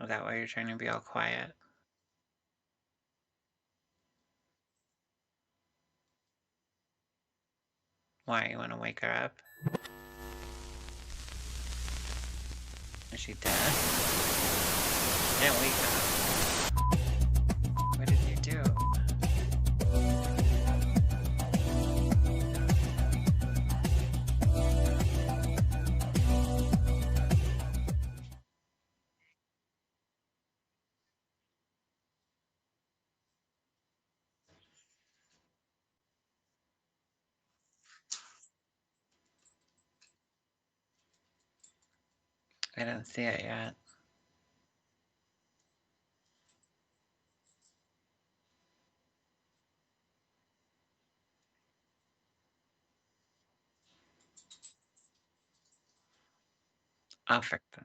Is that why you're trying to be all quiet? Why, you want to wake her up? Is she dead? Didn't wake up. What did you do? I didn't see it yet. I'll fix it.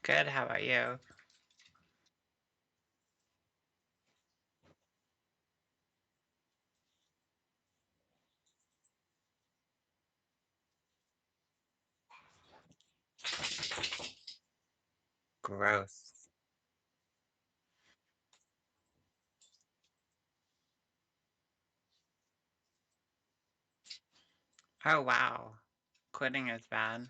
Good, how about you? Gross. Oh, wow. Quitting is bad.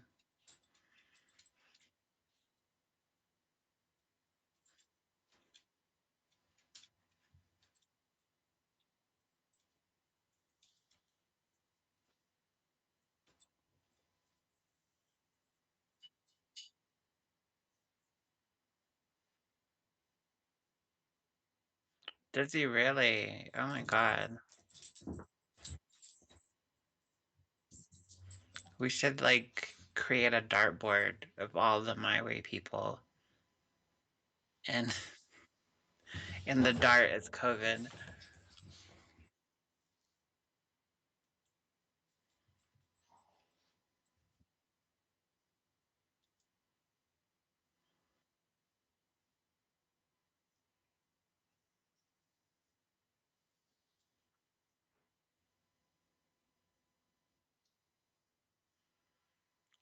Does he really? Oh my god. We should, like, create a dartboard of all the My Way people. And in the dart is COVID.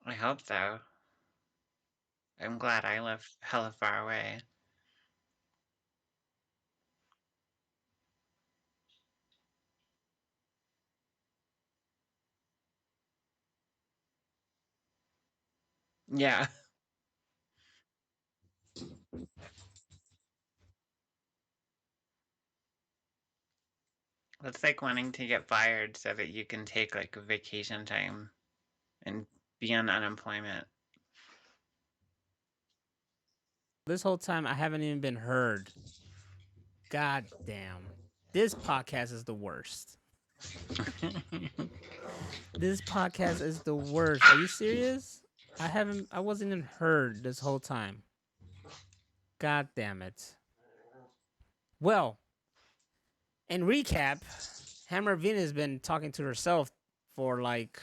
I hope so. I'm glad I live hella far away. Yeah. It's like wanting to get fired so that you can take like a vacation time and be on unemployment. This whole time I haven't even been heard. God damn. This podcast is the worst. This podcast is the worst. Are you serious? I wasn't even heard this whole time. God damn it. Well, in recap, Hammer Vina has been talking to herself for like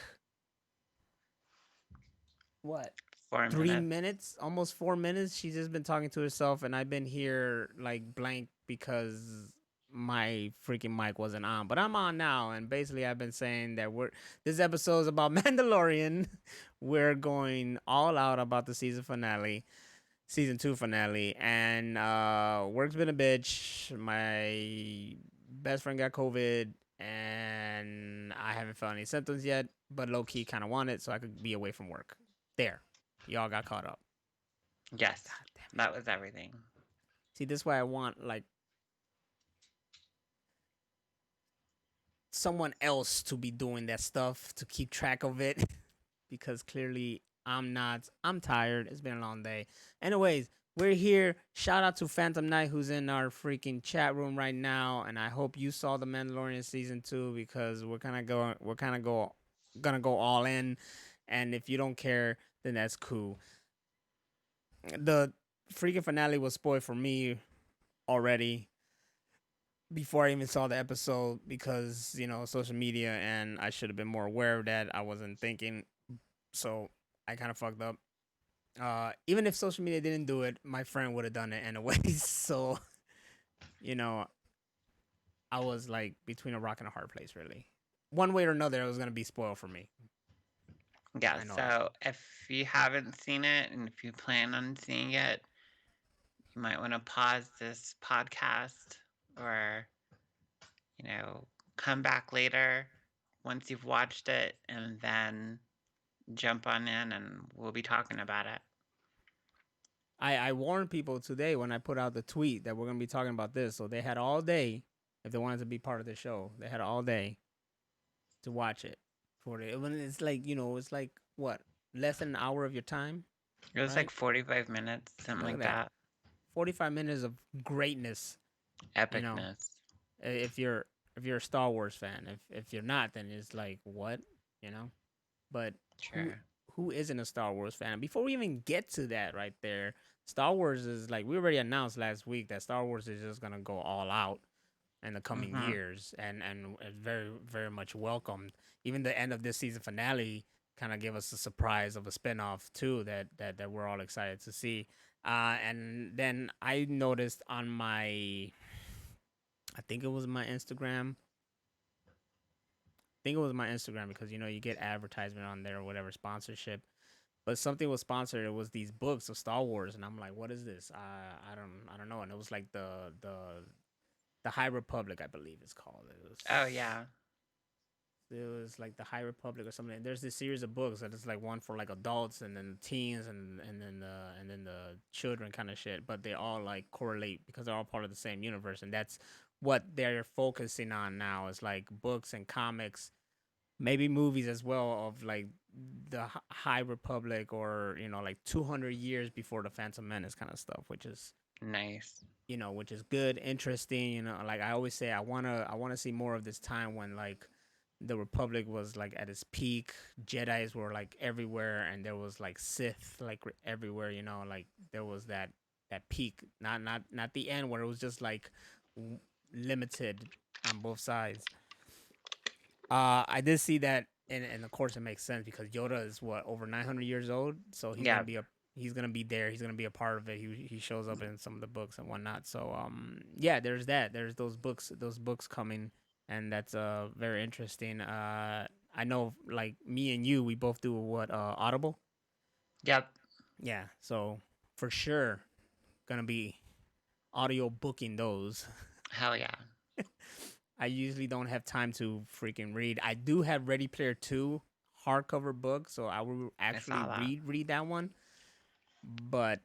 what? 4 minutes. 3 minutes, almost 4 minutes. She's just been talking to herself, and I've been here like blank because my freaking mic wasn't on. But I'm on now, and basically I've been saying that this episode is about Mandalorian. We're going all out about the season 2 finale, and work's been a bitch. My best friend got COVID, and I haven't felt any symptoms yet, but low key kind of want it so I could be away from work. There, y'all got caught up. Yes, God damn it. that was everything. See, this is why I want like someone else to be doing that stuff to keep track of it because clearly I'm not. I'm tired. It's been a long day. Anyways, we're here. Shout out to Phantom Knight who's in our freaking chat room right now, and I hope you saw the Mandalorian season 2 because gonna go all in, and if you don't care, then that's cool. The freaking finale was spoiled for me already before I even saw the episode because social media, and I should have been more aware of that. I wasn't thinking, so I kind of fucked up. Even if social media didn't do it, my friend would have done it anyways. So you know, I was like between a rock and a hard place, really. One way or another, it was gonna be spoiled for me. Yeah, I know that. so if you haven't seen it and if you plan on seeing it, you might want to pause this podcast or, you know, come back later once you've watched it and then jump on in and we'll be talking about it. I warned people today when I put out the tweet that we're gonna be talking about this, so they had all day if they wanted to be part of the show. They had all day to watch it. For it, when it's like it's like what, less than an hour of your time, It was like right? 45 minutes, something Look at like that, that. 45 minutes of greatness. You know, Epicness. if you're a Star Wars fan, if you're not, then it's like what, you know. But who Sure. who isn't a Star Wars fan? Before we even get to that, right there, Star Wars is like we already announced last week that Star Wars is just gonna go all out in the coming Mm-hmm. years, and very very much welcomed. Even the end of this season finale kind of gave us a surprise of a spinoff too that we're all excited to see. And then I noticed on my, I think it was my Instagram. I think it was my Instagram because you get advertisement on there or whatever sponsorship. But something was sponsored. It was these books of Star Wars, and I'm like, what is this? I don't know. And it was like the High Republic, I believe it's called. Oh, yeah. It was like the High Republic or something. There's this series of books that is like one for like adults and then teens and then the children kind of shit. But they all like correlate because they're all part of the same universe, and that's what they're focusing on now. Is like books and comics, maybe movies as well of like the High Republic or like 200 years before the Phantom Menace kind of stuff, which is Nice. which is good, interesting. Like I always say, I wanna see more of this time when like the Republic was like at its peak. Jedi's were like everywhere, and there was like Sith like everywhere. Like there was that peak, not the end where it was just like limited on both sides. I did see that, and of course it makes sense because Yoda is what, over 900 years old, so Yep. he's gonna be there. He's gonna be a part of it. He shows up in some of the books and whatnot. So yeah, there's that. There's those books coming, and that's very interesting. I know like me and you, we both do what, Audible. Yep. Yeah, so for sure gonna be audio booking those. Hell yeah. I usually don't have time to freaking read. I do have Ready Player 2 hardcover book, so I will I actually saw that. read that one. But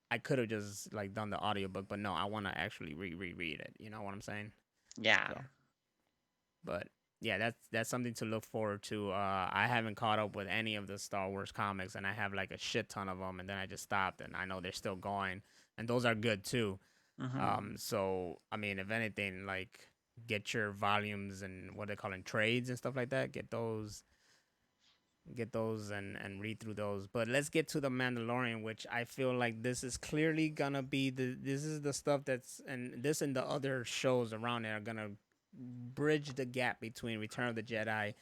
I could have just like done the audiobook, but no, I want to actually reread it. You know what I'm saying? Yeah. So, but yeah, that's something to look forward to. I haven't caught up with any of the Star Wars comics, and I have like a shit ton of them, and then I just stopped, and I know they're still going, and those are good too. Mm-hmm. So I mean, if anything, like get your volumes and what they call in trades and stuff like that. Get those and read through those. But let's get to the Mandalorian, which I feel like this is clearly gonna be this is the stuff that's, and this and the other shows around it are gonna bridge the gap between Return of the Jedi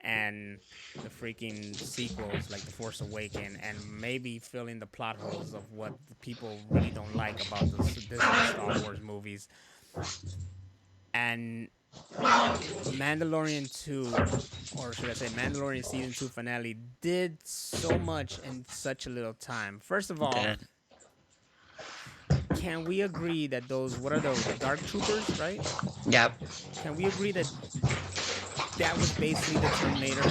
and the freaking sequels like The Force Awaken, and maybe fill in the plot holes of what the people really don't like about the Star Wars movies. And Mandalorian 2, or should I say Mandalorian season 2 finale, did so much in such a little time. First of all, Did. can we agree that those, what are those, the dark troopers, right? Yep. Can we agree that that was basically the Terminator?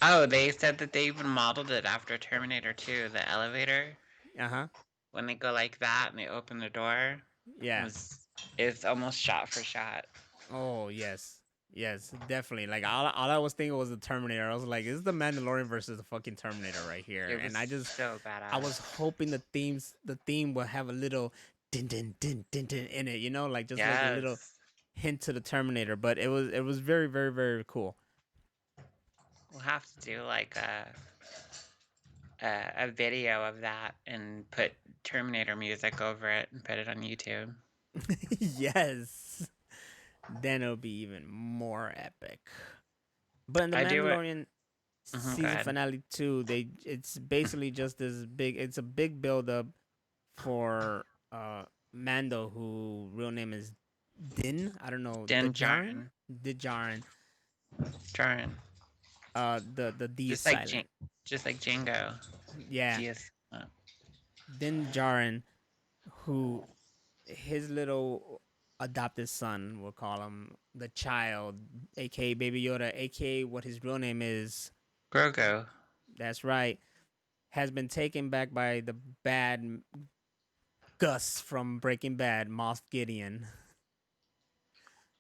Oh, they said that they even modeled it after Terminator 2, the elevator. Uh-huh. When they go like that and they open the door, Yeah. was it's almost shot for shot. Oh, yes. Yes, definitely. Like all I was thinking was the Terminator. I was like, this is the Mandalorian versus the fucking Terminator right here. It was And so I was badass. hoping the theme will have a little din din din din din in it, like just like a little Yes. hint to the Terminator. But it was very very very cool. We'll have to do like a video of that and put Terminator music over it and put it on YouTube. Yes. Then it'll be even more epic. But in the I do it. Mandalorian Go season ahead. finale 2, it's basically just this big, it's a big build up for Mando, who real name is Din. I don't know, Din Djarin? Djarin. Djarin. Djarin. The D is Just like silent. just like Django. Yeah. Yes. Din Djarin, who his little adopted son, we'll call him the child, aka Baby Yoda, aka what his real name is. Grogu. That's right. Has been taken back by the bad Gus from Breaking Bad, Moff Gideon,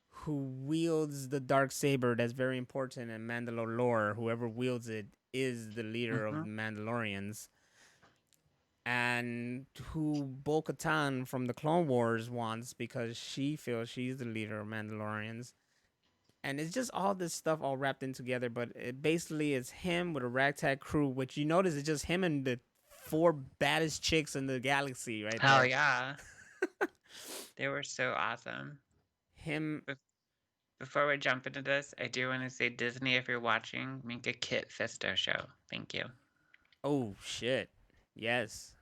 who wields the dark saber that's very important in Mandalore lore. Whoever wields it is the leader of Hmm. the Mandalorians. And who Bo Katan from the Clone Wars wants because she feels she's the leader of Mandalorians. And it's just all this stuff all wrapped in together, but it basically is him with a ragtag crew, which you notice is just him and the four baddest chicks in the galaxy right Hell there. yeah. They were so awesome. Him. Before we jump into this, I do want to say, Disney, if you're watching, make a Kit Fisto show. Thank you. Oh shit. Yes.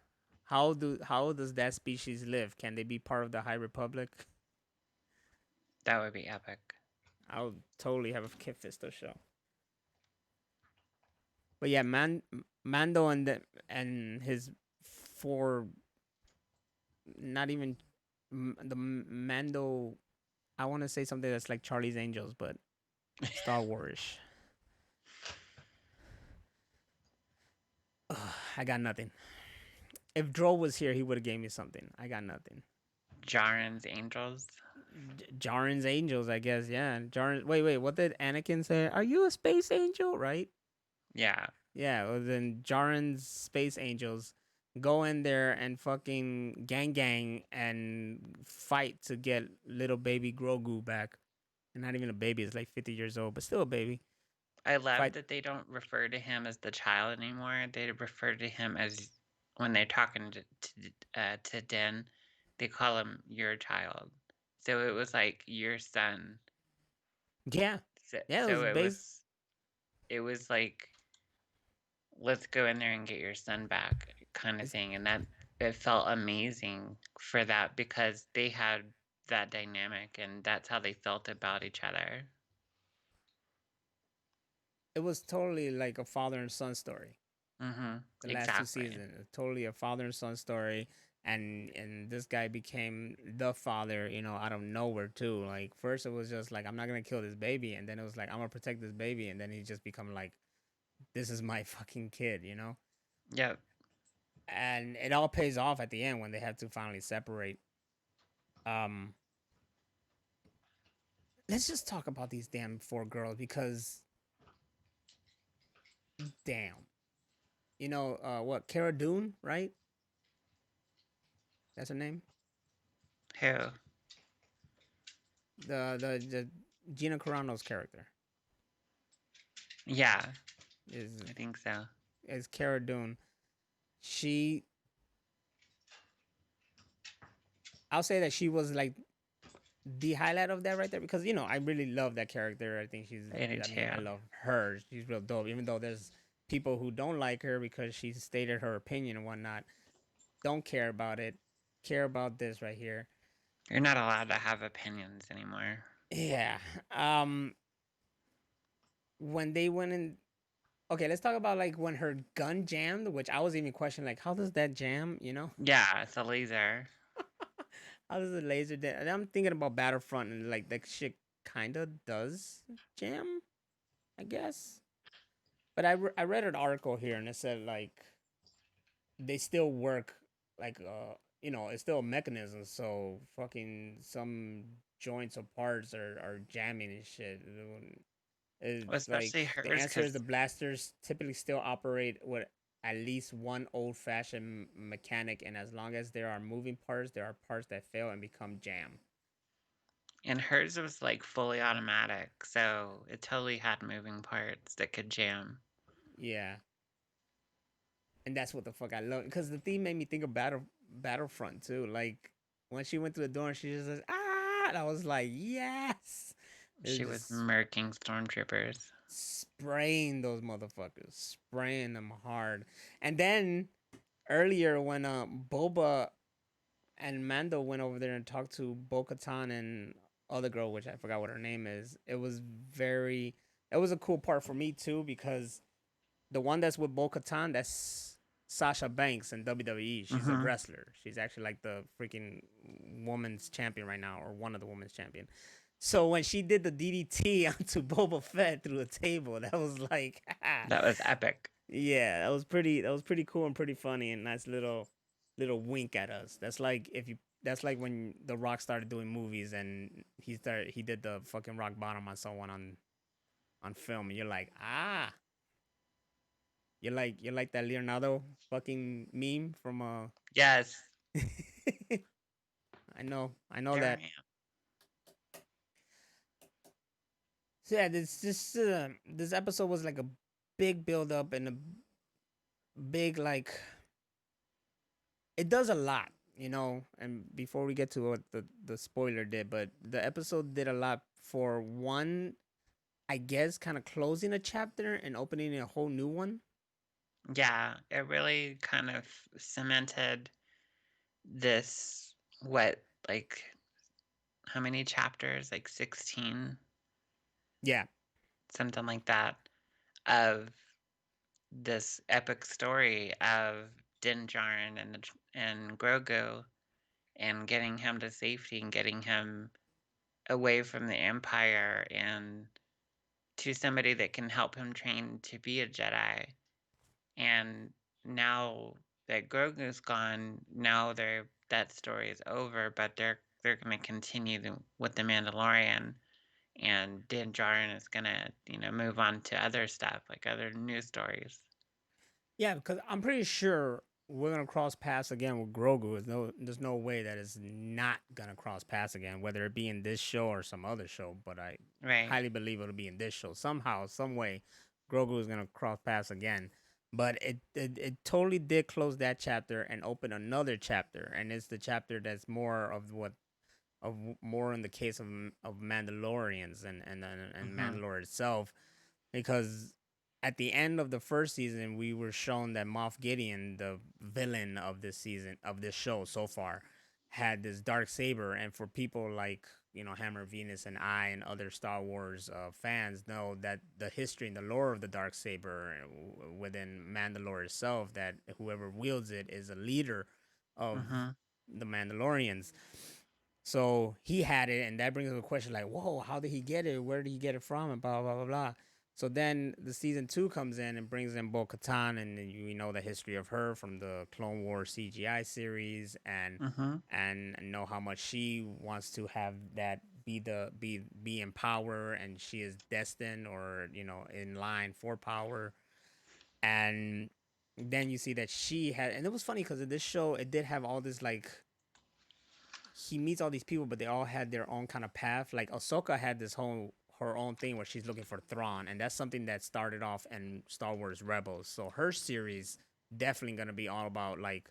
How does that species live? Can they be part of the High Republic? That would be epic. I'll totally have a Kit Fisto show. But yeah, Mando and his four, not even the Mando. I want to say something that's like Charlie's Angels, but Star Warish. Ugh, I got nothing. If Dro was here, he would have gave me something. I got nothing. Jaren's Angels. Jaren's Angels, I guess. Yeah, Jaren. Wait. What did Anakin say? Are you a space angel? Right? Yeah. Yeah. Well, then Jaren's space angels go in there and fucking gang and fight to get little baby Grogu back. And not even a baby; it's like 50 years old, but still a baby. I love Fight. that they don't refer to him as the child anymore. They refer to him as, when they're talking to Din, they call him your child. So it was like your son. Yeah. So, Yeah. It so was base. it was like, let's go in there and get your son back kind of It's, thing. And that, it felt amazing for that because they had that dynamic and that's how they felt about each other. it was totally like a father and son story. Mm-hmm. The last two Exactly. seasons, totally a father and son story. And this guy became the father, out of nowhere too. Like first it was just like I'm not gonna kill this baby, and then it was like I'm gonna protect this baby, and then he just become like this is my fucking kid. Yep. And it all pays off at the end when they have to finally separate. Um, let's just talk about these damn four girls because damn, what Cara Dune, right? That's her name. Who? The Gina Carano's character Yeah, is I think so. is Cara Dune. She, I'll say that she was like the highlight of that right there because I really love that character. I think I do I too. mean, I love her. She's real dope. Even though there's people who don't like her because she stated her opinion and whatnot, don't care about it. Care about this right here. You're not allowed to have opinions anymore. Yeah. When they went in. Okay, let's talk about like when her gun jammed, which I was even questioning, like, how does that jam? Yeah, it's a laser. How does the laser? And I'm thinking about Battlefront, and like that shit kind of does jam, I guess. But I read an article here, and it said like they still work, like it's still a mechanism. So fucking some joints or parts are jamming and shit. Well, It's especially like the hers, answer is the because blasters typically still operate with at least one old fashioned mechanic, and as long as there are moving parts, there are parts that fail and become jam. and hers was like fully automatic, so it totally had moving parts that could jam. Yeah. and that's what the fuck I love because the theme made me think of Battlefront too. Like when she went through the door and she just says ah, and I was like yes. It was She was just murking stormtroopers. spraying those motherfuckers, spraying them hard. And then earlier when Boba and Mando went over there and talked to Bo-Katan and other girl, which I forgot what her name is. It was a cool part for me too because the one that's with Bo-Katan, that's Sasha Banks in WWE. She's a Mm-hmm. wrestler. She's actually like the freaking woman's champion right now, or one of the women's champion. So when she did the DDT onto Boba Fett through the table, that was like, That was epic. yeah, that was pretty. That was pretty cool and pretty funny and nice little wink at us. That's like if you. That's like when The Rock started doing movies and he did the fucking rock bottom on someone on film and you're like you're like that Leonardo fucking meme from Yes, I know there that. I am. So yeah, this episode was like a big build up and a big like it does a lot, you know. And before we get to what the spoiler did, but the episode did a lot for one, I guess, kind of closing a chapter and opening a whole new one. Yeah, it really kind of cemented this, what, like, how many chapters? Like 16, Yeah, something like that, of this epic story of Din Djarin and Grogu and getting him to safety and getting him away from the Empire and to somebody that can help him train to be a Jedi. And now that Grogu's gone, now that story is over, but they're gonna continue with the Mandalorian, and Din Djarin is gonna, move on to other stuff, like other news stories. yeah, because I'm pretty sure we're gonna cross paths again with Grogu. There's no way that it's not gonna cross paths again, whether it be in this show or some other show. But I Right. highly believe it'll be in this show somehow, some way. Grogu is gonna cross paths again. But it totally did close that chapter and open another chapter, and it's the chapter that's more of what of more in the case of Mandalorians and Mhm. Mandalore itself, because at the end of the first season we were shown that Moff Gideon, the villain of this season of this show so far, had this dark saber, and for people like Hammer Venus and I and other Star Wars fans know that the history and the lore of the dark saber within Mandalore itself, that whoever wields it is a leader of Mhm. the Mandalorians. So he had it, and that brings up a question like, "Whoa, how did he get it? Where did he get it from?" And blah blah blah blah. So then the season two comes in and brings in Bo Katan, and we know the history of her from the Clone Wars CGI series, Mhm. and know how much she wants to have that be in power, and she is destined or in line for power. And then you see that she had, and it was funny because in this show it did have all this like he meets all these people, but they all had their own kind of path. Like Ahsoka had this whole her own thing where she's looking for Thrawn, and that's something that started off in Star Wars Rebels. So her series definitely gonna be all about like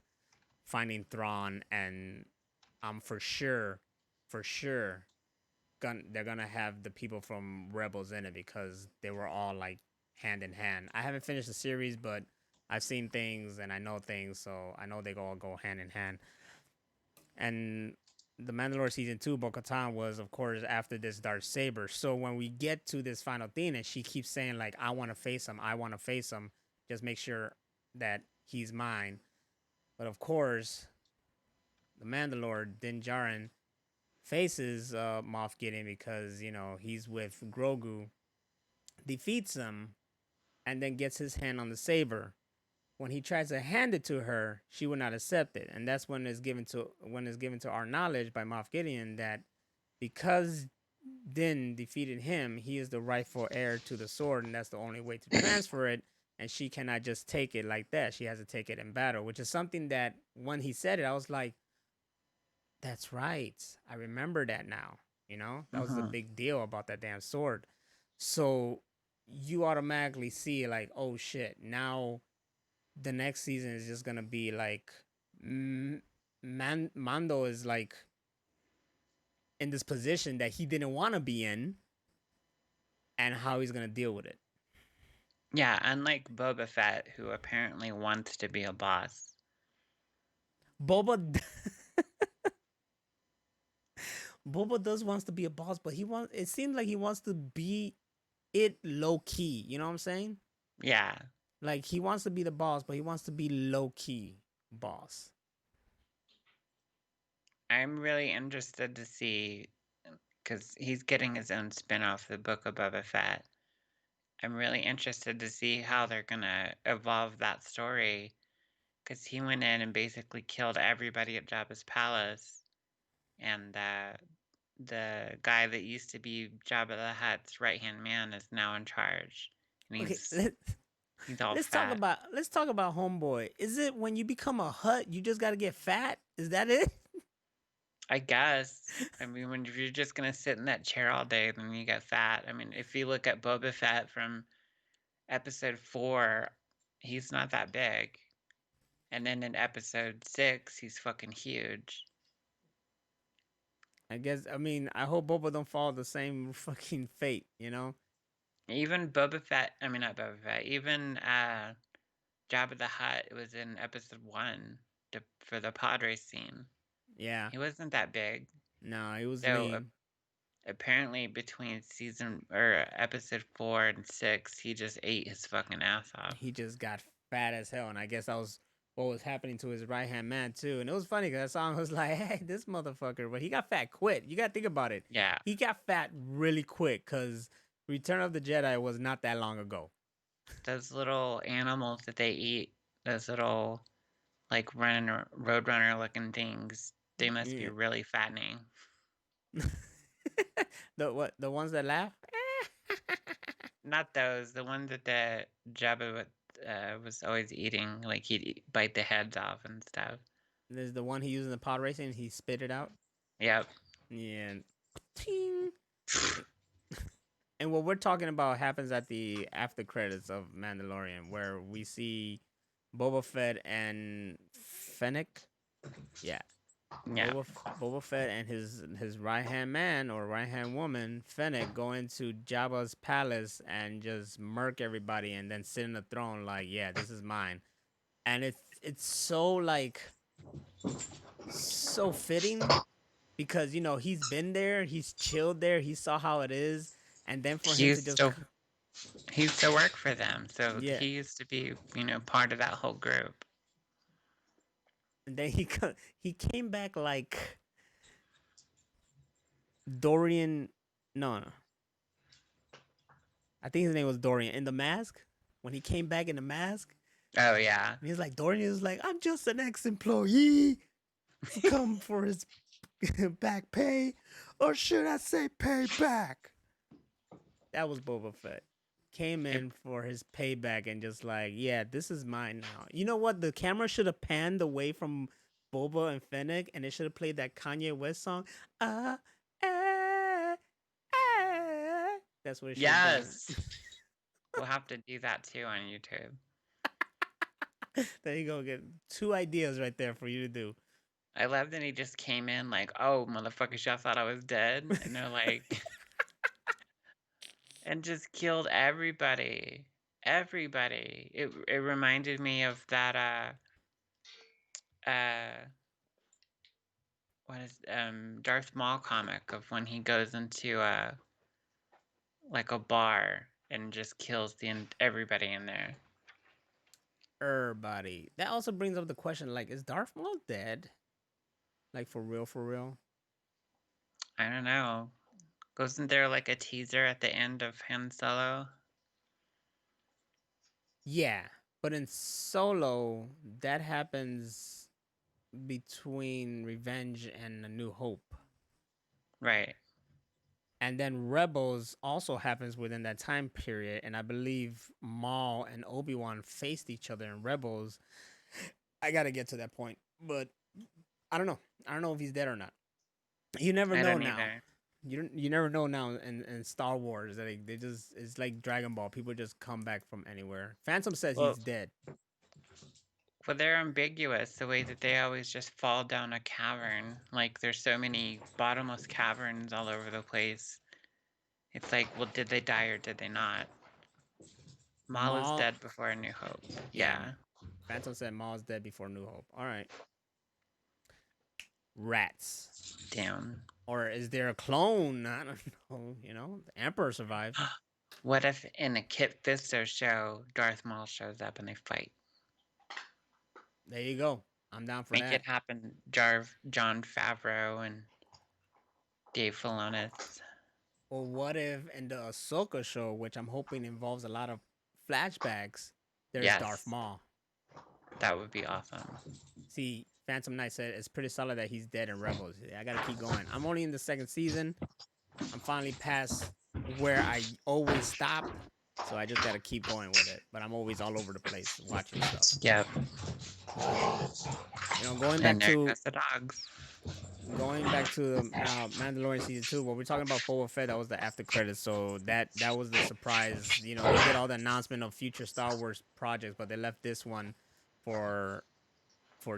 finding Thrawn, and I'm for sure, they're gonna have the people from Rebels in it because they were all like hand in hand. I haven't finished the series, but I've seen things and I know things, so I know they all go hand in hand. And the Mandalore season two, Bo Katan was, of course, after this dark saber. So when we get to this final thing, and she keeps saying like, "I want to face him. I want to face him. Just make sure that he's mine." But of course, the Mandalore Din Djarin faces Moff Gideon because he's with Grogu, defeats him, and then gets his hand on the saber. When he tries to hand it to her, she would not accept it, and that's when it's given to our knowledge by Moff Gideon that because Din defeated him, he is the rightful heir to the sword, and that's the only way to transfer it. And she cannot just take it like that; she has to take it in battle, which is something that when he said it, I was like, "That's right, I remember that now." That was a Mhm. big deal about that damn sword. So you automatically see like, "Oh shit!" Now the next season is just gonna be like, Mando is like in this position that he didn't want to be in, and how he's gonna deal with it. Yeah, unlike Boba Fett, who apparently wants to be a boss. Boba Boba does wants to be a boss, but he wants. It seems like he wants to be it low key. You know what I'm saying? Yeah, Like he wants to be the boss, but he wants to be low key boss. I'm really interested to see, because he's getting his own spin-off, the Book of Boba Fett. I'm really interested to see how they're gonna evolve that story, because he went in and basically killed everybody at Jabba's palace, and the guy that used to be Jabba the Hutt's right-hand man is now in charge, and Okay, he's all let's talk fat. about Homeboy. Is it when you become a hut, you just got to get fat? Is that it? I guess. I mean, if you're just gonna sit in that chair all day, then you get fat. I mean, if you look at Boba Fett from episode 4, he's not that big. And then in episode 6, he's fucking huge. I guess. I mean, I hope Boba don't follow the same fucking fate. You know? Even Boba Fett, I mean, not Boba Fett, even Jabba the Hutt was in episode 1 for the pod race scene. Yeah. He wasn't that big. No, it was So lean. apparently between season or episode 4 and 6, he just ate his fucking ass off. He just got fat as hell, and I guess that was what was happening to his right hand man too. And it was funny because I saw him, was like, "Hey, this motherfucker," but he got fat quick. You gotta think about it. Yeah. He got fat really quick because Return of the Jedi was not that long ago. Those little animals that they eat, those little like roadrunner looking things, they must be Yeah. really fattening. The ones that laugh. Not those, the ones that the Jabba was always eating, like he'd bite the heads off and stuff. There's the one he used in the pod racing. He spit it out. Yep. Yeah. Ting. And what we're talking about happens at the after credits of Mandalorian, where we see Boba Fett and Fennec. Yeah, Yeah. Boba Fett and his right hand man or right hand woman Fennec go into Jabba's palace and just murk everybody, and then sit in the throne like, yeah, this is mine. And it's so like so fitting because he's been there, he's chilled there, he saw how it is, and then for He him to used just to he used to work for them, so yeah, he used to be, part of that whole group. and then he came back like Dorian. No, no, I think his name was Dorian in the mask. When he came back in the mask, Oh yeah. and he's like, Dorian is like, I'm just an ex-employee who come for his back pay, or should I say payback? That was Boba Fett. Came It, in for his payback and just like, yeah, this is mine now. You know what? The camera should have panned away from Boba and Fennec, and it should have played that Kanye West song. Eh, That's what it should have done. yes. We'll have to do that too on YouTube. There you go. Get 2 ideas right there for you to do. I love that he just came in like, oh, motherfuckers, y'all thought I was dead? And they're like, and just killed everybody. Everybody. It reminded me of that, what is, Darth Maul comic of when he goes into, like a bar and just kills everybody in there. Everybody. That also brings up the question: like, is Darth Maul dead? Like for real? For real? I don't know. Wasn't there like a teaser at the end of Han Solo? Yeah, but in Solo, that happens between Revenge and A New Hope. Right. And then Rebels also happens within that time period. And I believe Maul and Obi-Wan faced each other in Rebels. I got to get to that point. But I don't know. I don't know if he's dead or not. You never I know don't now. either. You never know now in Star Wars. They just, it's like Dragon Ball. People just come back from anywhere. Phantom says Well, he's dead. Well, they're ambiguous the way that they always just fall down a cavern. Like, there's so many bottomless caverns all over the place. It's like, well, did they die or did they not? Maul is Maul, dead before A New Hope. yeah, Yeah. Phantom said Maul's dead before New Hope. All right, rats. Damn. Or is there a clone? I don't know. You know, the Emperor survived. What if in a Kit Fisto show, Darth Maul shows up and they fight? There you go. I'm down for Make it that. happen, John Favreau and Dave Filoni. Or what if in the Ahsoka show, which I'm hoping involves a lot of flashbacks, there's Darth Yes, Maul? that would be awesome. See, Phantom Knight said it's pretty solid that he's dead in Rebels. I gotta keep going. I'm only in the second season. I'm finally past where I always stop. So I just gotta keep going with it. But I'm always all over the place watching stuff. Yep. You know, going And back there to goes the dogs. Mandalorian season 2, when we're talking about Boba Fett, that was the after credits. So that was the surprise. You know, they did all the announcement of future Star Wars projects, but they left this one for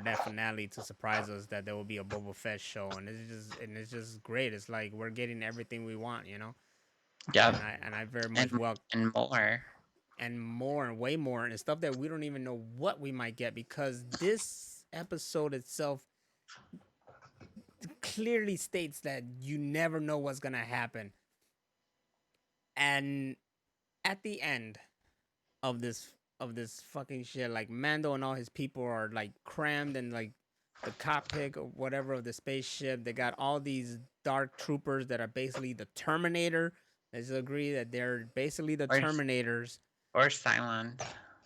that finale to surprise us that there will be a Boba Fett show, and it's just great. It's like we're getting everything we want, you know. Yep. And I very much And welcome and more. and more and way more and stuff that we don't even know what we might get, because this episode itself clearly states that you never know what's gonna happen. And at the end of this fucking shit, like Mando and all his people are like crammed in like the cockpit or whatever of the spaceship. They got all these dark troopers that are basically the Terminator. Let's agree that they're basically the Or Terminators, or Cylon.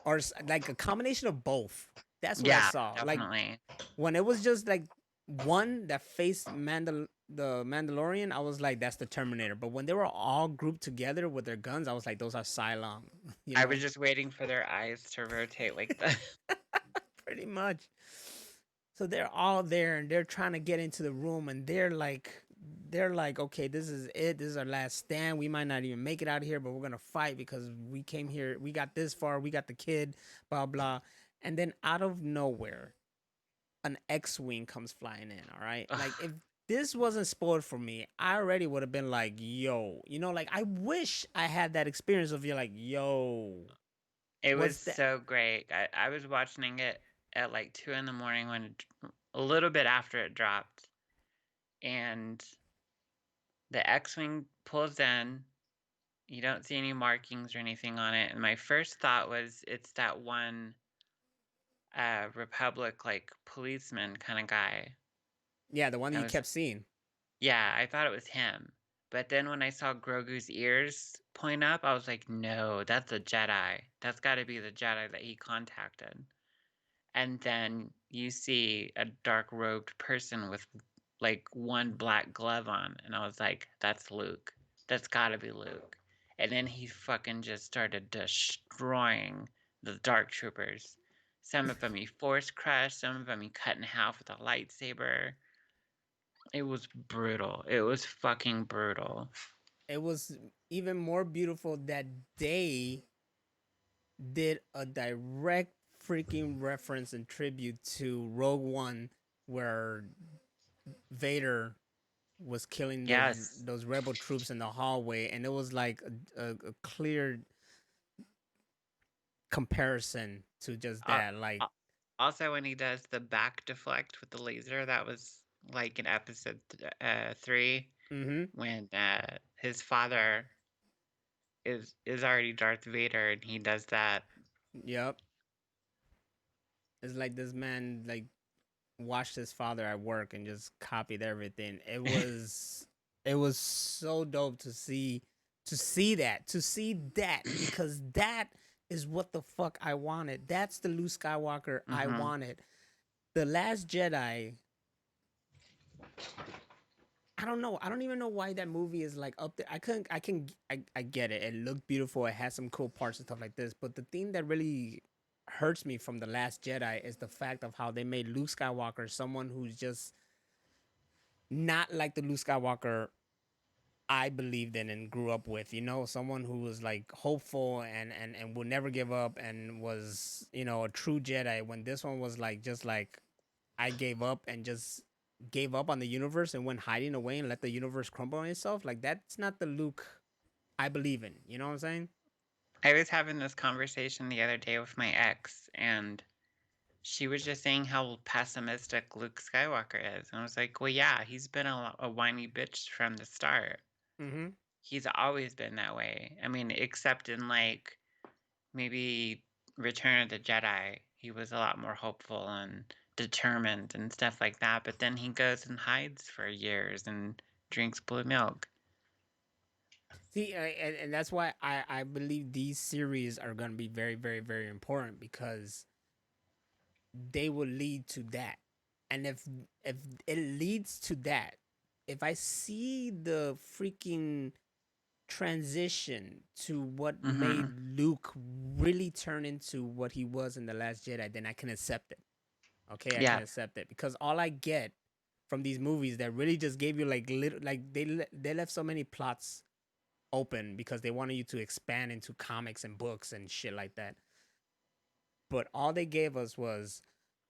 or like a combination of both. That's what I Yeah, saw. Like definitely. when it was just like one that faced the Mandalorian, I was like, that's the Terminator. But when they were all grouped together with their guns, I was like, those are Cylon. You I know, was just waiting for their eyes to rotate like that. pretty much. So they're all there and they're trying to get into the room, and they're like, okay, this is it. This is our last stand. We might not even make it out of here, but we're gonna fight because we came here. We got this far. We got the kid. Blah blah. And then out of nowhere, an X-wing comes flying in. All right, like if this wasn't spoiled for me, I already would have been like, yo, you know, like I wish I had that experience of you like, yo, It was what's that? so great. I was watching it at like 2 in the morning a little bit after it dropped, and the X-wing pulls in. You don't see any markings or anything on it, and my first thought was it's that one Republic like policeman kind of guy. Yeah, the one I you was kept seeing. Yeah, I thought it was him. But then when I saw Grogu's ears point up, I was like, no, that's a Jedi. That's got to be the Jedi that he contacted. And then you see a dark robed person with like one black glove on. And I was like, that's Luke. That's got to be Luke. And then he fucking just started destroying the dark troopers. Some of them he force crushed, some of them he cut in half with a lightsaber. It was brutal. It was fucking brutal. It was even more beautiful that they did a direct freaking reference and tribute to Rogue One, where Vader was killing Yes. those rebel troops in the hallway, and it was like a clear comparison to just Uh, that. Like, uh, Also, when he does the back deflect with the laser, that was like in episode 3 mm-hmm. when his father is already Darth Vader and he does that. Yep. It's like this man like watched his father at work and just copied everything. It was so dope to see that because that is what the fuck I wanted. That's the Luke Skywalker I Mm-hmm. wanted. The Last Jedi, I don't know. I don't even know why that movie is like up there. I get it. It looked beautiful. It has some cool parts and stuff like this. But the thing that really hurts me from The Last Jedi is the fact of how they made Luke Skywalker someone who's just not like the Luke Skywalker I believed in and grew up with. Someone who was like hopeful and would never give up and was a true Jedi. When this one was like just like I gave up and just gave up on the universe and went hiding away and let the universe crumble on itself. Like that's not the Luke I believe in. You know what I'm saying? I was having this conversation the other day with my ex, and she was just saying how pessimistic Luke Skywalker is. And I was like, well, yeah, he's been a whiny bitch from the start. Mm-hmm. He's always been that way. I mean, except in like maybe Return of the Jedi, he was a lot more hopeful and determined and stuff like that. But then he goes and hides for years and drinks blue milk. See, and that's why I believe these series are going to be very, very, very important because they will lead to that. And if it leads to that, if I see the freaking transition to what Mm-hmm. made Luke really turn into what he was in the Last Jedi, then I can accept it. Okay, I can Yeah, accept it because all I get from these movies that really just gave you like little like they left so many plots open because they wanted you to expand into comics and books and shit like that. But all they gave us was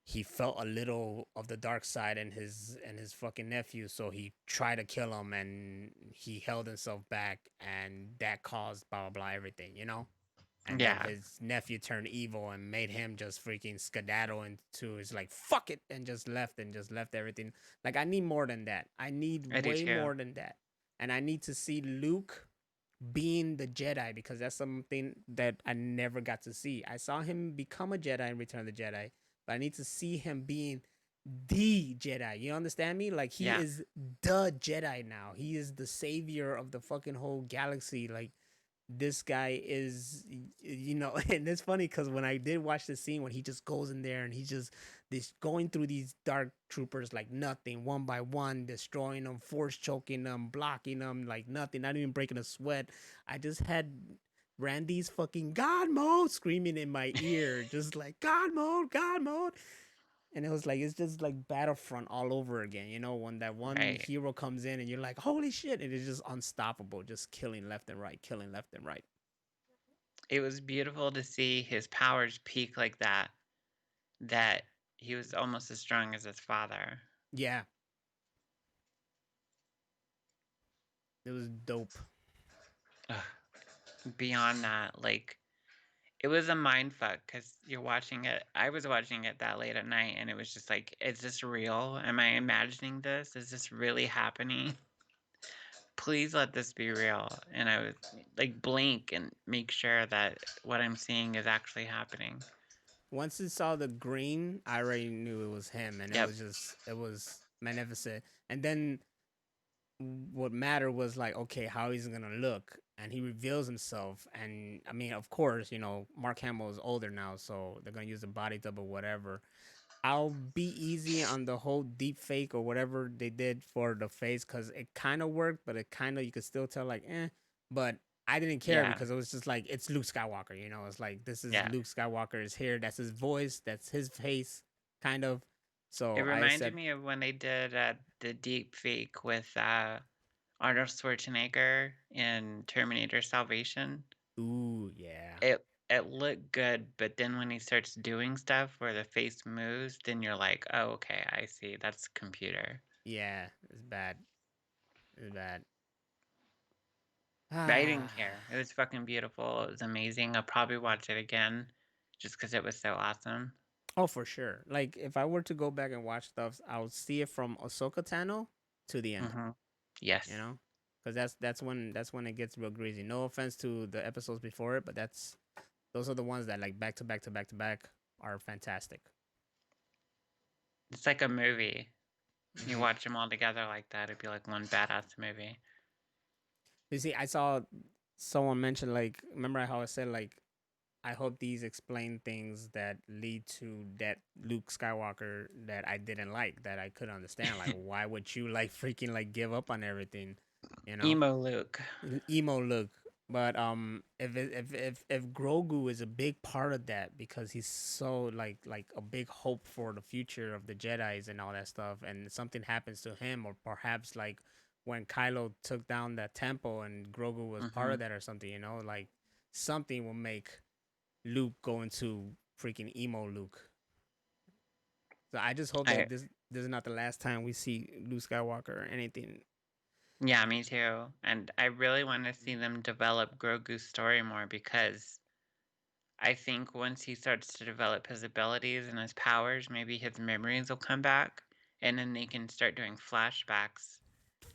he felt a little of the dark side in his fucking nephew, so he tried to kill him and he held himself back and that caused blah blah blah everything. And then yeah, his nephew turned evil and made him just freaking skedaddle into his like fuck it and just left everything. Like I need more than that. I need I do way too. more than that. And I need to see Luke being the Jedi because that's something that I never got to see. I saw him become a Jedi in Return of the Jedi, but I need to see him being the Jedi. You understand me? Like he Yeah, is the Jedi now. He is the savior of the fucking whole galaxy. Like this guy is. And it's funny because when I did watch the scene when he just goes in there and he's just this going through these dark troopers like nothing, one by one, destroying them, force choking them, blocking them like nothing, not even breaking a sweat. I just had Randy's fucking God mode screaming in my ear, just like God mode, God mode. And it was like it's just like Battlefront all over again, when that one right. hero comes in and you're like, holy shit, it is just unstoppable, just killing left and right, killing left and right. It was beautiful to see his powers peak like that, that he was almost as strong as his father. Yeah, it was dope. Ugh. Beyond that, like, it was a mind fuck because you're watching it. I was watching it that late at night, and it was just like, is this real? Am I imagining this? Is this really happening? Please let this be real. And I was like, blink and make sure that what I'm seeing is actually happening. Once it saw the green, I already knew it was him, and Yep. it was magnificent. And then what mattered was like, okay, how he's gonna look, and he reveals himself. And I mean, of course, Mark Hamill is older now, so they're gonna use the body double, whatever. I'll be easy on the whole deep fake or whatever they did for the face because it kind of worked, but it kind of you could still tell like But I didn't care Yeah. because it was just like it's Luke Skywalker. It's like this is Yeah. Luke Skywalker is here. That's his voice. That's his face, kind of. It So I reminded said, me of when they did the deep fake with Arnold Schwarzenegger in Terminator Salvation. ooh yeah, It looked good, but then when he starts doing stuff where the face moves, then you're like, "Oh, okay, I see. That's computer." yeah, it's bad. It's bad. But I didn't Ah. care. It was fucking beautiful. It was amazing. I'll probably watch it again just because it was so awesome. Oh, for sure. Like if I were to go back and watch stuff, I would see it from Ahsoka Tano to the end. Hmm. You Yes. know, because that's when it gets real greasy. No offense to the episodes before it, but those are the ones that like back to back to back to back are fantastic. It's like a movie. You Hmm. watch them all together like that, it'd be like one badass movie. You see, I saw someone mention like, remember how I said like, I hope these explain things that lead to that Luke Skywalker that I didn't like, that I couldn't understand. Like, why would you like freaking like give up on everything? You know? Emo Luke. Emo look. But if Grogu is a big part of that because he's so like a big hope for the future of the Jedi's and all that stuff, and something happens to him or perhaps like when Kylo took down that temple and Grogu was part Hmm. of that or something. Like something will make Luke go into freaking emo Luke. So I just hope I that this is not the last time we see Luke Skywalker or anything. Yeah, me too. And I really want to see them develop Grogu's story more because I think once he starts to develop his abilities and his powers, maybe his memories will come back, and then they can start doing flashbacks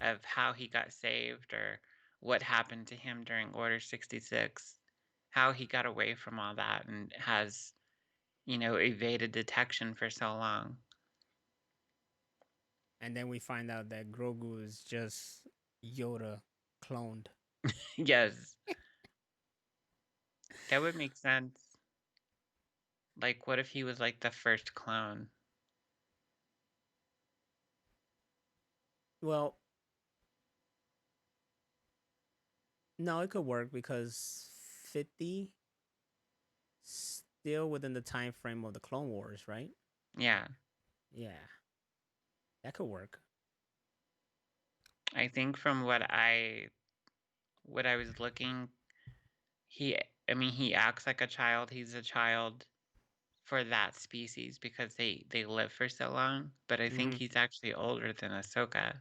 of how he got saved or what happened to him during Order 66, how he got away from all that and has, evaded detection for so long. And then we find out that Grogu is just Yoda cloned. Yes, that would make sense. Like, what if he was like the first clone? Well, no, it could work because 50 still within the time frame of the Clone Wars, right? Yeah, Yeah, that could work. I think from what I was looking, he I mean, he acts like a child. He's a child for that species because they live for so long, but I think Hmm. he's actually older than Ahsoka,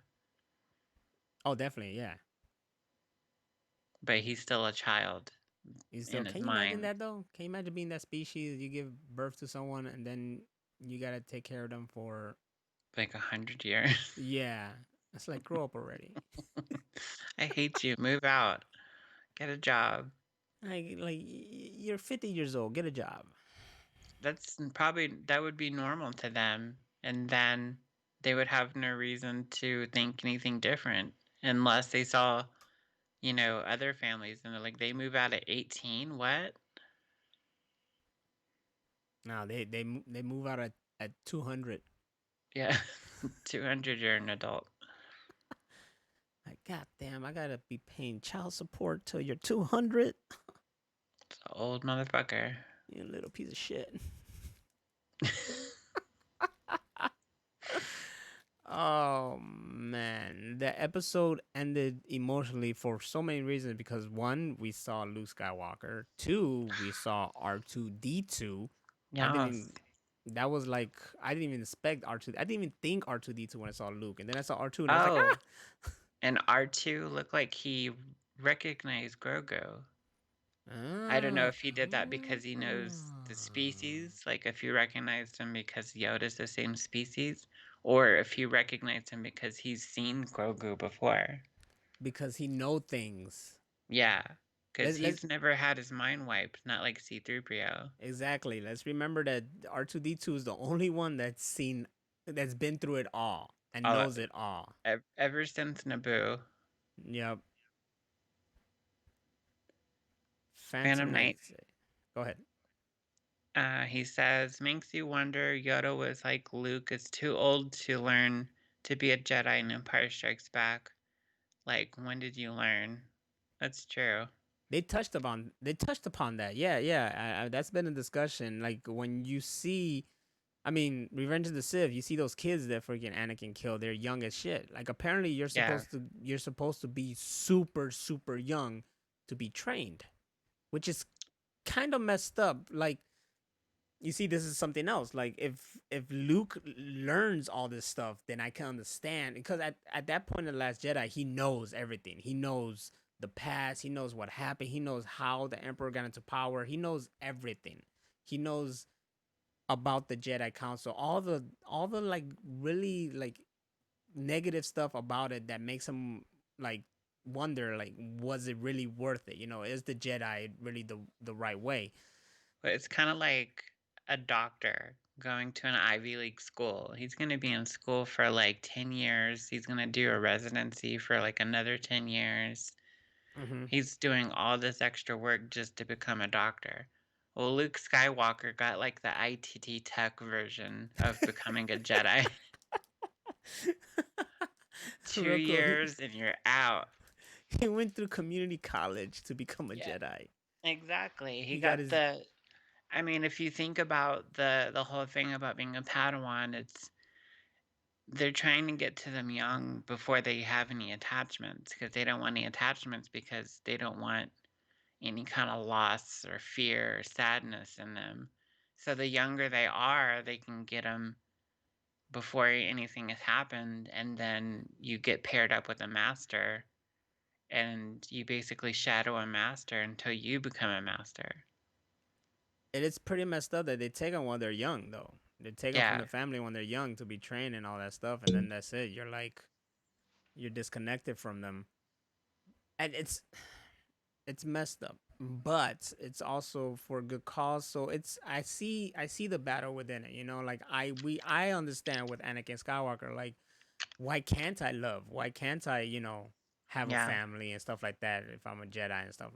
Oh, definitely, yeah. but he's still a child You still in his can you imagine mind, that though? Can you imagine being that species? You give birth to someone and then you gotta take care of them for like 100 years. yeah. It's like grow up already. I hate you. Move out. Get a job. Like you're 50 years old. Get a job. That would be normal to them, and then they would have no reason to think anything different unless they saw, other families and they're like, they move out at 18. What? Now they move out at 200. Yeah. 200, you're an adult. Like god damn, I gotta be paying child support till you're 200. It's an old motherfucker. You little piece of shit. Oh man, the episode ended emotionally for so many reasons because one, we saw Luke Skywalker. Two, we saw R2D2. I didn't Yes. even. That was like I didn't even expect R2. I didn't even think R2D2 when I saw Luke, and then I saw R2 and I was like, Oh, ah. and R2 looked like he recognized Grogu. I don't know Ah, if he did that because he knows the species, like if he recognized him because Yoda's the same species, or if he recognized him because he's seen Grogu before. because he know things. Yeah, because Let's he's never had his mind wiped, not like C-3PO. exactly. Let's remember that R2D2 is the only one that's been through it all and Uh, knows it all. ever since Naboo, Yep. Phantom Phantom Night, Knights. Go ahead. he says, makes you wonder Yoda was like, Luke is too old to learn to be a Jedi in Empire Strikes Back. Like, when did you learn? That's true. They touched upon that. Yeah, yeah. That's been a discussion. Like when you see, I mean, Revenge of the Sith, you see those kids that freaking Anakin killed. They're young as shit. Like apparently Yeah. you're supposed to be super super young to be trained, which is kind of messed up. Like you see this is something else. Like if Luke learns all this stuff, then I can understand because at that point in the Last Jedi, he knows everything. He knows the past. He knows what happened. He knows how the Emperor got into power. He knows everything. He knows about the Jedi Council. All the like really like negative stuff about it that makes him like wonder like was it really worth it? Is the Jedi really the right way? But it's kind of like a doctor going to an Ivy League school. He's going to be in school for like 10 years. He's going to do a residency for like another 10 years. Mm-hmm. He's doing all this extra work just to become a doctor. Well, Luke Skywalker got like the ITT tech version of becoming a Jedi. two Real cool. He years and you're out. he went through community college to become a Yeah, Jedi. exactly. He He got got his I mean, if you think about the whole thing about being a Padawan, it's they're trying to get to them young before they have any attachments, because they don't want any attachments because they don't want any kind of loss or fear or sadness in them. So the younger they are, they can get them before anything has happened, and then you get paired up with a master, and you basically shadow a master until you become a master. It is pretty messed up that they take them while they're young, though. They take them from Yeah. the family when they're young to be trained and all that stuff, and then that's it. You're like, you're disconnected from them, and it's messed up, but it's also for a good cause. So it's I see the battle within it. You know, like I understand with Anakin Skywalker, like why can't I love? Why can't I, have a Yeah. family and stuff like that if I'm a Jedi and stuff?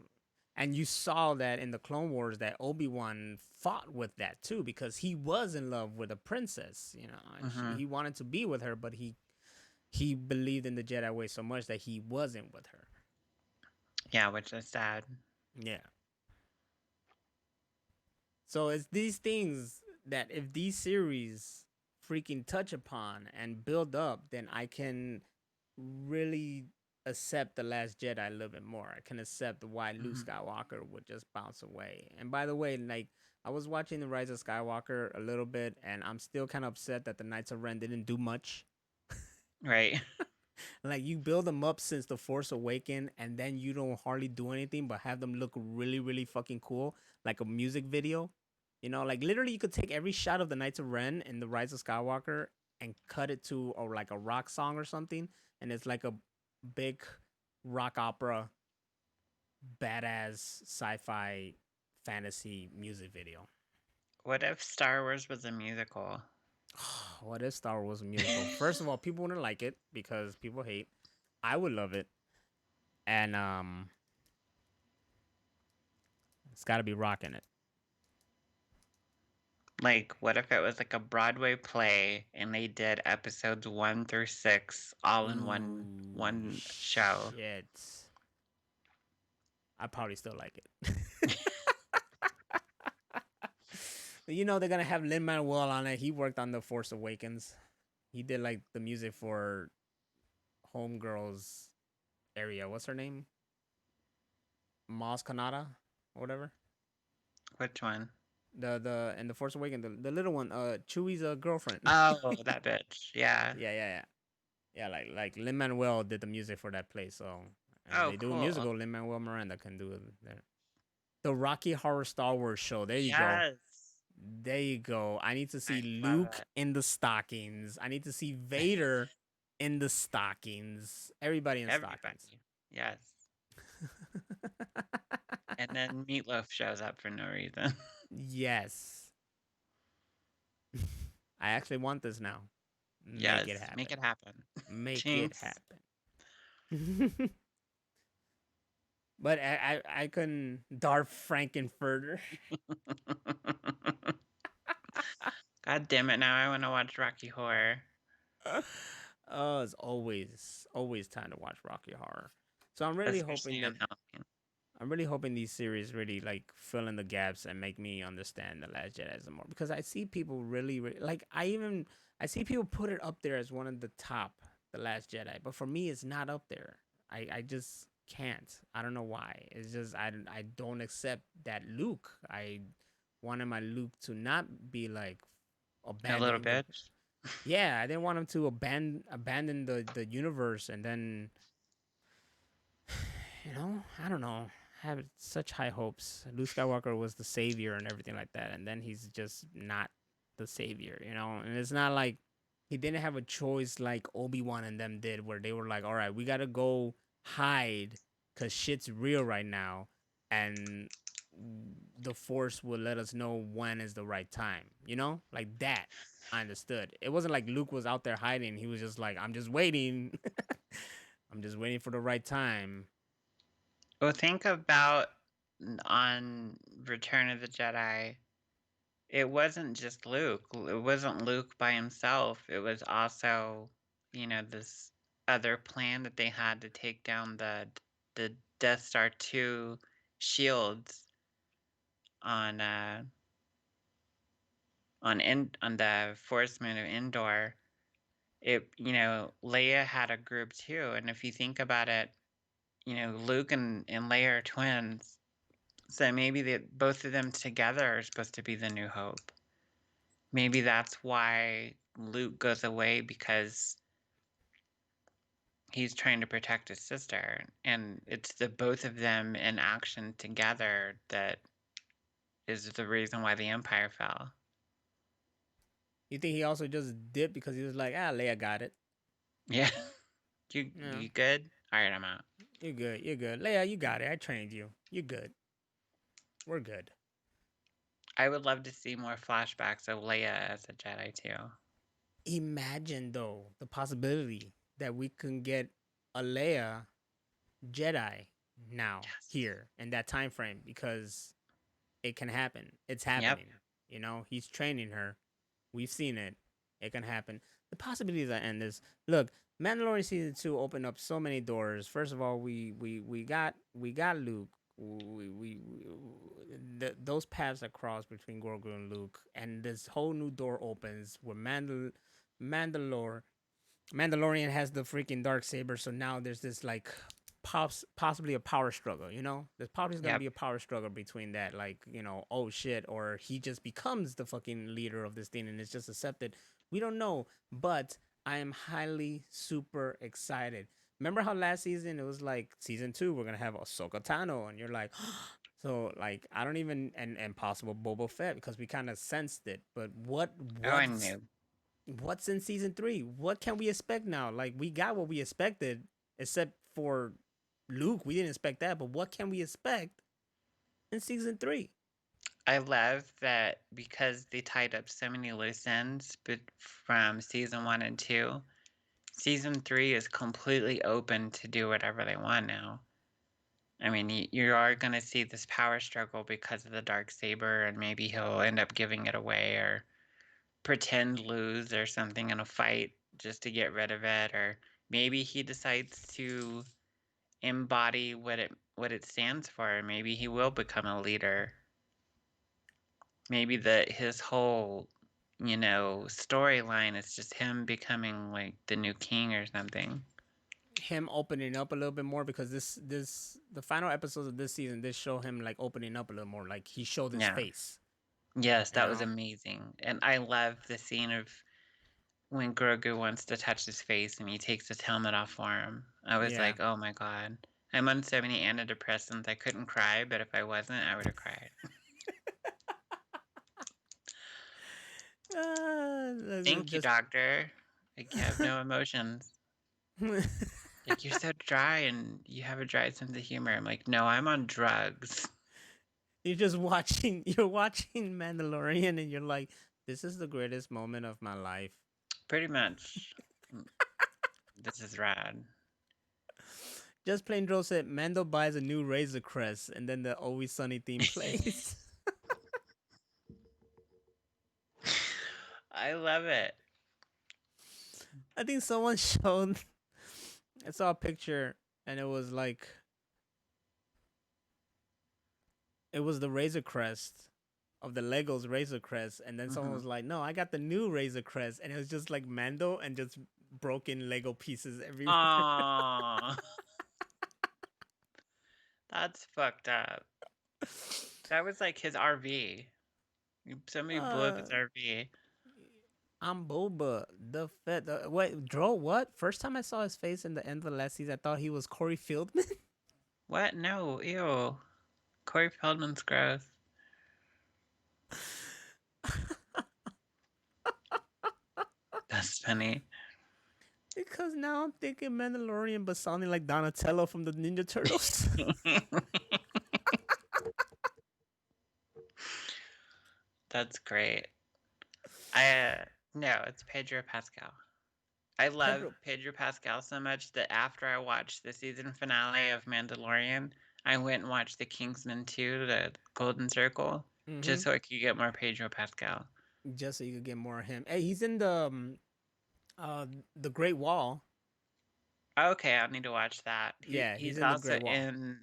And you saw that in the Clone Wars that Obi-Wan fought with that too because he was in love with a princess, and Hmm. he wanted to be with her, but he believed in the Jedi way so much that he wasn't with her. Yeah, which is sad. Yeah. So it's these things that if these series freaking touch upon and build up, then I can really accept the Last Jedi a little bit more. I can accept why Luke Hmm. Skywalker would just bounce away. And by the way, like I was watching The Rise of Skywalker a little bit, and I'm still kind of upset that the Knights of Ren didn't do much. Right. Like you build them up since The Force Awakened, and then you don't hardly do anything but have them look really, really fucking cool, like a music video. Like literally, you could take every shot of the Knights of Ren and the Rise of Skywalker and cut it to or like a rock song or something, and it's like a big rock opera, badass sci-fi fantasy music video. What if Star Wars was a musical? What if Star Wars was a musical? First of all, people wouldn't like it because people hate. I would love it, and it's got to be rocking it. Like, what if it was like a Broadway play and they did episodes 1 through 6 all in Ooh, one show? shit. I probably still like it. They're gonna have Lin Manuel on it. He worked on The Force Awakens. He did like the music for Homegirl's area. What's her name? Maz Kanata or whatever. Which one? The in The Force Awakens, the little one, Chewie's girlfriend. Oh, that bitch. Yeah. Yeah. Yeah, like Lin Manuel did the music for that place. So if Oh, they do a cool. musical, Lin Manuel Miranda can do it there. The Rocky Horror Star Wars show. There you go. Yes. There you go. I need to see I love Luke it. in the stockings. I need to see Vader in the stockings. Everybody in stockings. Everybody. Yes. And then Meatloaf shows up for no reason. Yes. I actually want this now. Make Yes. it Make happen. it happen. Make it Jinx. happen. But I couldn't Darth Frankenfurter. God damn it. Now I want to watch Rocky Horror. Oh, it's always time to watch Rocky Horror. So I'm really Especially hoping on that Halloween. I'm really hoping these series really like fill in the gaps and make me understand the Last Jedi some more because I see people really like I see people put it up there as one of the top, the Last Jedi, but for me it's not up there. I just can't. I don't know why. It's just I don't accept that Luke. I wanted my Luke to not be like A little abandoning the. bitch. Yeah, I didn't want him to abandon the universe and then I don't know. I have such high hopes. Luke Skywalker was the savior and everything like that, and then he's just not the savior. And it's not like he didn't have a choice like Obi-Wan and them did, where they were like, "All right, we gotta go hide because shit's real right now," and the Force will let us know when is the right time. Like that. I understood. It wasn't like Luke was out there hiding. He was just like, "I'm just waiting. I'm just waiting for the right time." Well, think about on Return of the Jedi. It wasn't just Luke. It wasn't Luke by himself. It was also, this other plan that they had to take down the Death Star 2 shields on on the Forest Moon of Endor. Leia had a group too, and if you think about it, Luke and Leia are twins, so maybe both of them together are supposed to be the New Hope. Maybe that's why Luke goes away, because he's trying to protect his sister, and it's the both of them in action together that is the reason why the Empire fell. You think he also just dipped because he was like, Leia got it. Yeah. You Yeah, you good? All right, I'm out. you're good. You're good. Leia, you got it. I trained you. You're good. We're good. I would love to see more flashbacks of Leia as a Jedi too. Imagine though the possibility that we can get a Leia Jedi now Yes. here in that time frame because it can happen. It's Yep. happening. You know, he's training her. We've seen it. It can happen. The possibilities are endless. Look, Mandalorian season 2 opened up so many doors. First of all, we got Luke. Those paths are crossed between Grogu and Luke, and this whole new door opens where Mandalore Mandalorian has the freaking dark saber, so now there's this like possibly a power struggle. There's probably gonna Yep. be a power struggle between that, like oh shit, or he just becomes the fucking leader of this thing and it's just accepted. We don't know, but I am highly super excited. Remember how last season it was like season 2 we're gonna have Ahsoka Tano, and you're like, so like I don't even and possible Boba Fett because we kind of sensed it, but what Oh, I what's knew. what's in season 3? What can we expect now? Like we got what we expected, except for Luke. We didn't expect that, but what can we expect in season 3? I love that because they tied up so many loose ends, but from season 1 and 2, season 3 is completely open to do whatever they want now. I mean, you are going to see this power struggle because of the dark saber, and maybe he'll end up giving it away or pretend lose or something in a fight just to get rid of it, or maybe he decides to embody what it stands for. Maybe he will become a leader. Maybe his whole storyline is just him becoming like the new king or something. Him opening up a little bit more because the final episodes of this season did show him like opening up a little more. Like he showed his Yeah. face. Yes, You that was know? amazing. And I love the scene of when Grogu wants to touch his face and he takes his helmet off for him. I was Yeah. like, oh my god. I'm on so many antidepressants I couldn't cry, but if I wasn't, I would have cried. Thank you, Just doctor. Like, you have no emotions. Like, you're so dry and you have a dry sense of humor. I'm like, no, I'm on drugs. you're watching Mandalorian and you're like, this is the greatest moment of my life. Pretty much. This is rad. Just plain Joe said Mando buys a new Razor Crest and then the Always Sunny theme plays. I love it. I think someone showed I saw a picture and it was like it was the Razor Crest of the Legos Razor Crest, and then someone Hmm. was like, "No, I got the new Razor Crest," and it was just like Mando and just broken Lego pieces everywhere. Aww. That's fucked up. That was like his RV. Somebody blew up his uh, RV. I'm Boba the Fett. Wait, Dro, what? First time I saw his face in the end of the last season, I thought he was Corey Fieldman. What? No, ew. Corey Feldman's gross. That's funny. Because now I'm thinking Mandalorian, but sounding like Donatello from the Ninja Turtles. That's great. I no, it's Pedro Pascal. I love Pedro. Pedro Pascal so much that after I watched the season finale of Mandalorian, I went and watched The Kingsman 2, The Golden Circle, Mm-hmm. just so I could get more Pedro Pascal. Just so you could get more of him. Hey, he's in uh the Great Wall. Okay, I'll need to watch that. Yeah, he's He's in the also Great Wall. in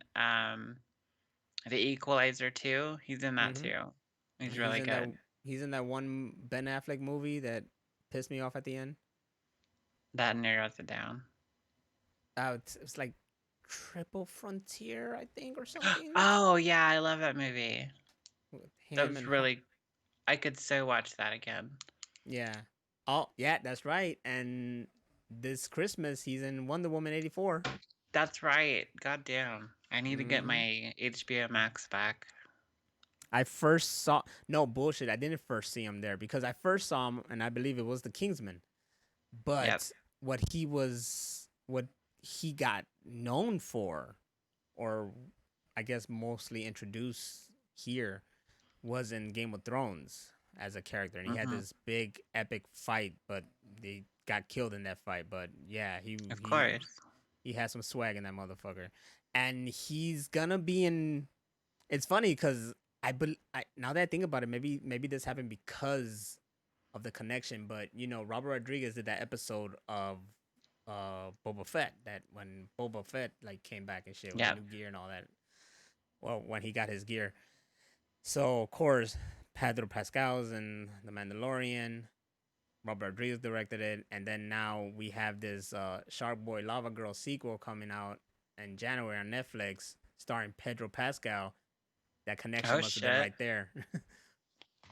The Equalizer 2. He's in that Mm-hmm. too. He's He's really in that. good. He's in that one Ben Affleck movie that pissed me off at the end. That narrows it down. It's like Triple Frontier, I think, or something. Oh yeah, I love that movie. With That him was and really. I could so watch that again. yeah. Oh yeah, that's right. And this Christmas he's in Wonder Woman 84. That's right. God damn. I need to get Mm-hmm. my HBO Max back. I first saw no bullshit. I didn't first see him there because I first saw him, and I believe it was the Kingsman. Yep. But what he got known for, or I guess mostly introduced here, was in Game of Thrones as a character, and he had Mhm. this big epic fight, but they got killed in that fight. But yeah, Of course. he has some swag in that motherfucker, and he's gonna be in. It's funny because now that I think about it, maybe this happened because of the connection. But Robert Rodriguez did that episode of Boba Fett, that when Boba Fett like came back and shit with the Yep. new gear and all that. Well, when he got his gear, so of course Pedro Pascal's in the Mandalorian. Robert Rodriguez directed it, and then now we have this Shark Boy Lava Girl sequel coming out in January on Netflix, starring Pedro Pascal. That connection Oh must have been shit. right there.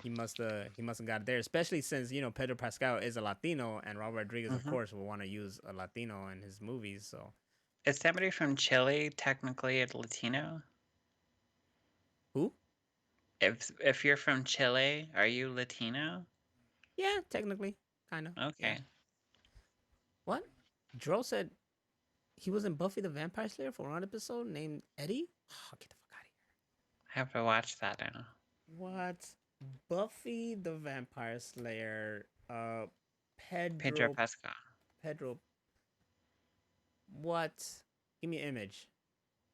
He must have got it there, especially since Pedro Pascal is a Latino, and Robert Rodriguez, of Mhm. course, will want to use a Latino in his movies. So Is somebody from Chile technically a Latino? who? If you're from Chile, are you Latino? Yeah, technically, kind of. Yeah. Okay. What? Dro said he was in Buffy the Vampire Slayer for one episode named Eddie. Oh, get the fuck out of here. I have to watch that now. What? Buffy the Vampire Slayer. Pedro Pedro. Pascal. Pedro. What? Give me an image.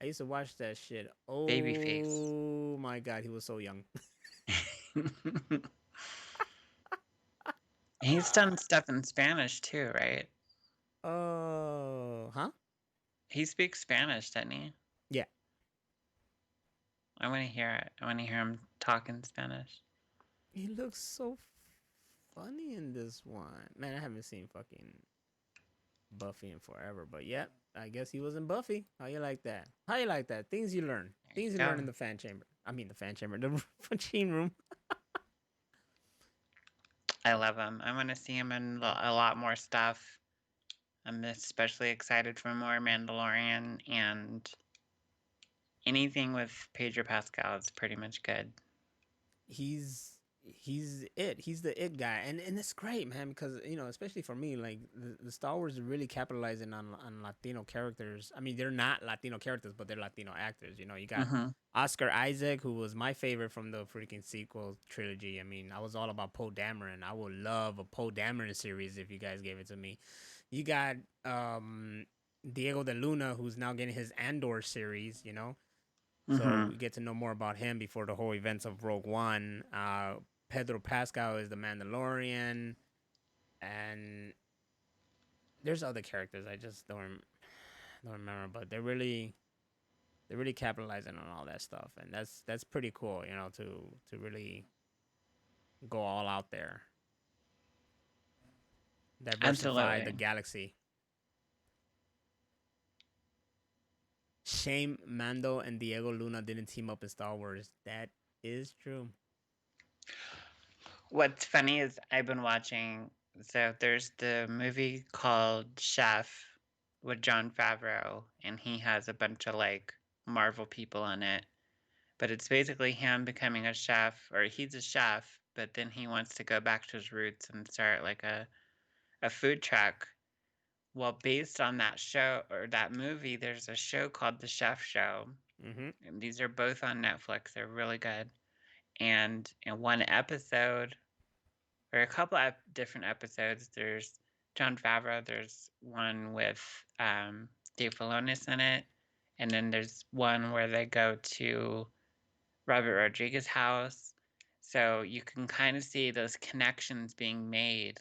I used to watch that shit. Babyface. Oh my god, he was so young. He's done stuff in Spanish too, right? Oh, huh? He speaks Spanish, doesn't he? Yeah. I want to hear it. I want to hear him talk in Spanish. He looks so funny in this one. Man, I haven't seen fucking Buffy in forever, but yeah, I guess he was in Buffy. How you like that? How you like that? Things you learn. There you Things you learn go. in the fan chamber. I mean, the fan chamber, the machine room. I love him. I want to see him in a lot more stuff. I'm especially excited for more Mandalorian, and anything with Pedro Pascal is pretty much good. He's it. He's the it guy, and it's great, man. Because especially for me, like the Star Wars is really capitalizing on Latino characters. I mean, they're not Latino characters, but they're Latino actors. You got Mm-hmm. Oscar Isaac, who was my favorite from the freaking sequel trilogy. I mean, I was all about Poe Dameron. I would love a Poe Dameron series if you guys gave it to me. You got Diego de Luna, who's now getting his Andor series. So Mm-hmm. we get to know more about him before the whole events of Rogue One. Pedro Pascal is the Mandalorian, and there's other characters I just don't remember, but they're really capitalizing on all that stuff, and that's pretty cool, to really go all out there, diversify the Absolutely. galaxy. Shame Mando and Diego Luna didn't team up in Star Wars. That is true. What's funny is I've been watching. So there's the movie called Chef with John Favreau, and he has a bunch of like Marvel people in it. But it's basically him becoming a chef, or he's a chef, but then he wants to go back to his roots and start like a food truck. Well, based on that show or that movie, there's a show called The Chef Show. Mm-hmm. And these are both on Netflix. They're really good. And in one episode, or a couple of different episodes, there's John Favreau. There's one with Dave Filoni in it. And then there's one where they go to Robert Rodriguez's house. So you can kind of see those connections being made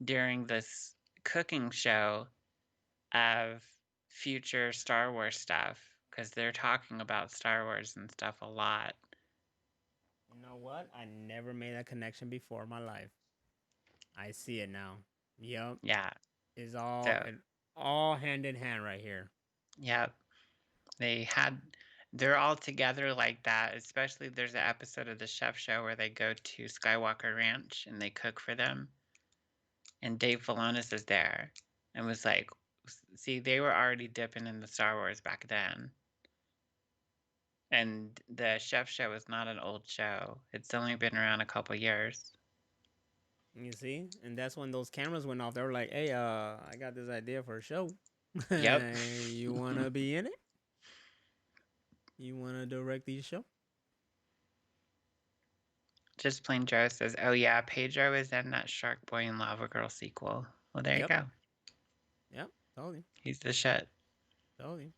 during this cooking show of future Star Wars stuff because they're talking about Star Wars and stuff a lot. You know what? I never made that connection before in my life. I see it now. Yup. Yeah. Is So, all hand in hand right here. yep, they had they're all together like that. Especially there's an episode of the Chef Show where they go to Skywalker Ranch and they cook for them, and Dave Filoni is there, and was like, "See, they were already dipping in the Star Wars back then." And the Chef Show is not an old show. It's only been around a couple years. You see, and that's when those cameras went off. They were like, "Hey, I got this idea for a show. Yep. You wanna be in it? You wanna direct these show?" Just plain Joe says, "Oh yeah, Pedro is in that Shark Boy and Lava Girl sequel." Well, there you Yep, go. yep. Told you, He's the shit. told you.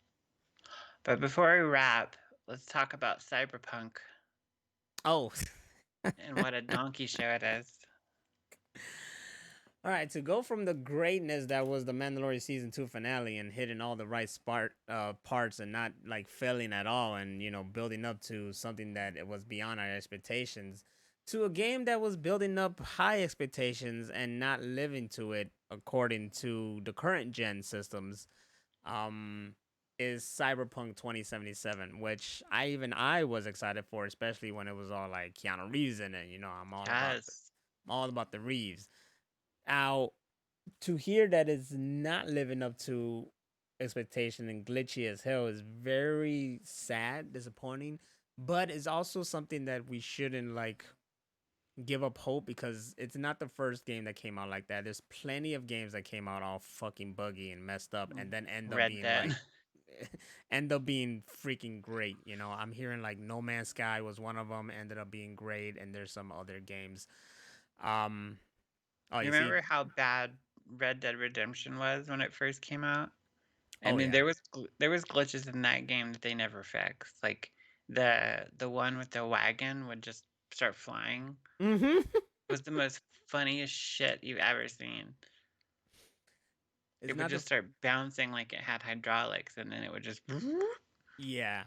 But before we wrap, let's talk about Cyberpunk Oh. and what a donkey show it is. All right, to go from the greatness that was the Mandalorian season 2 finale and hitting all the right parts and not like failing at all, and building up to something that it was beyond our expectations, to a game that was building up high expectations and not living to it according to the current gen systems, um, is Cyberpunk 2077, which I was excited for, especially when it was all like Keanu Reeves in it. Yes. I'm all about the Reeves. Now, to hear that it's not living up to expectation and glitchy as hell is very sad, disappointing, but it's also something that we shouldn't like give up hope, because it's not the first game that came out like that. There's plenty of games that came out all fucking buggy and messed up and then end up Red being Dead. like end up being freaking great. I'm hearing like No Man's Sky was one of them, ended up being great, and there's some other games. Um oh, You you see? remember how bad Red Dead Redemption was when it first came out? I Oh mean, yeah. there was glitches in that game that they never fixed. Like the one with the wagon would just start flying. Mhm. It was the most funniest shit you've ever seen. It's It would not the just start bouncing like it had hydraulics, and then it would just. Yeah.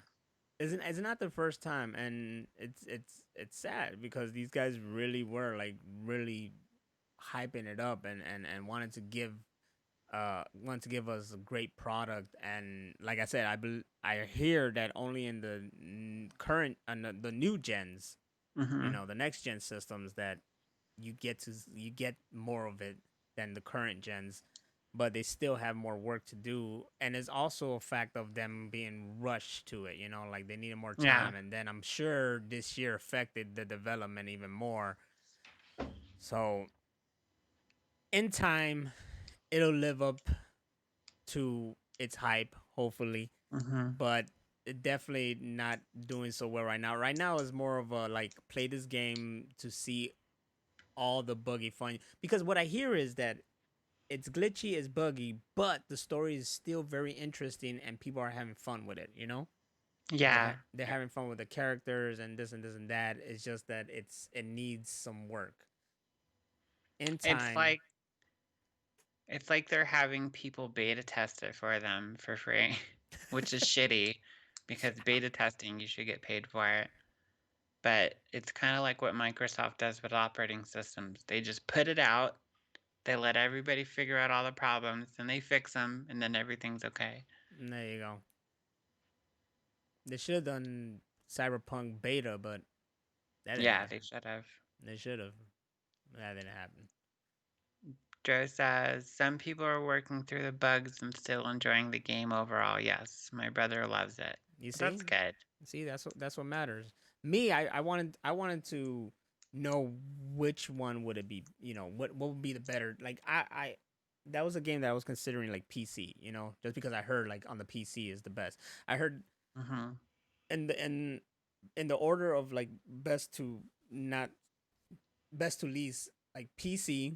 It's not the first time, and it's sad because these guys really were like really hyping it up and wanted to give us a great product. And like I said, I hear that only in the current the new gens, Mm-hmm. the next gen systems, that you get more of it than the current gens, but they still have more work to do. And it's also a fact of them being rushed to it, like they needed more Yeah. time, and then I'm sure this year affected the development even more. So in time, it'll live up to its hype, hopefully, Mm-hmm. but it definitely not doing so well right now. Right now is more of a like play this game to see all the buggy fun, because what I hear is that it's glitchy, it's buggy, but the story is still very interesting and people are having fun with it. Yeah. They're having fun with the characters and this and this and that. It's just that it needs some work in It's time. like it's like they're having people beta test it for them for free, which is shitty because beta testing you should get paid for it. But it's kind of like what Microsoft does with operating systems. They just put it out, they let everybody figure out all the problems, and they fix them, and then everything's okay. There you go. They should have done Cyberpunk beta, but that didn't Yeah, happen. they should have. They should have. That didn't happen. Joe says, some people are working through the bugs and still enjoying the game overall. Yes, my brother loves it. You That's see? good. See, that's what matters. Me, I wanted to know which one would it be. What would be the better? Like I that was a game that I was considering like PC. Just because I heard like on the PC is the best. I heard Hmm. in the order of like not best to least, like PC,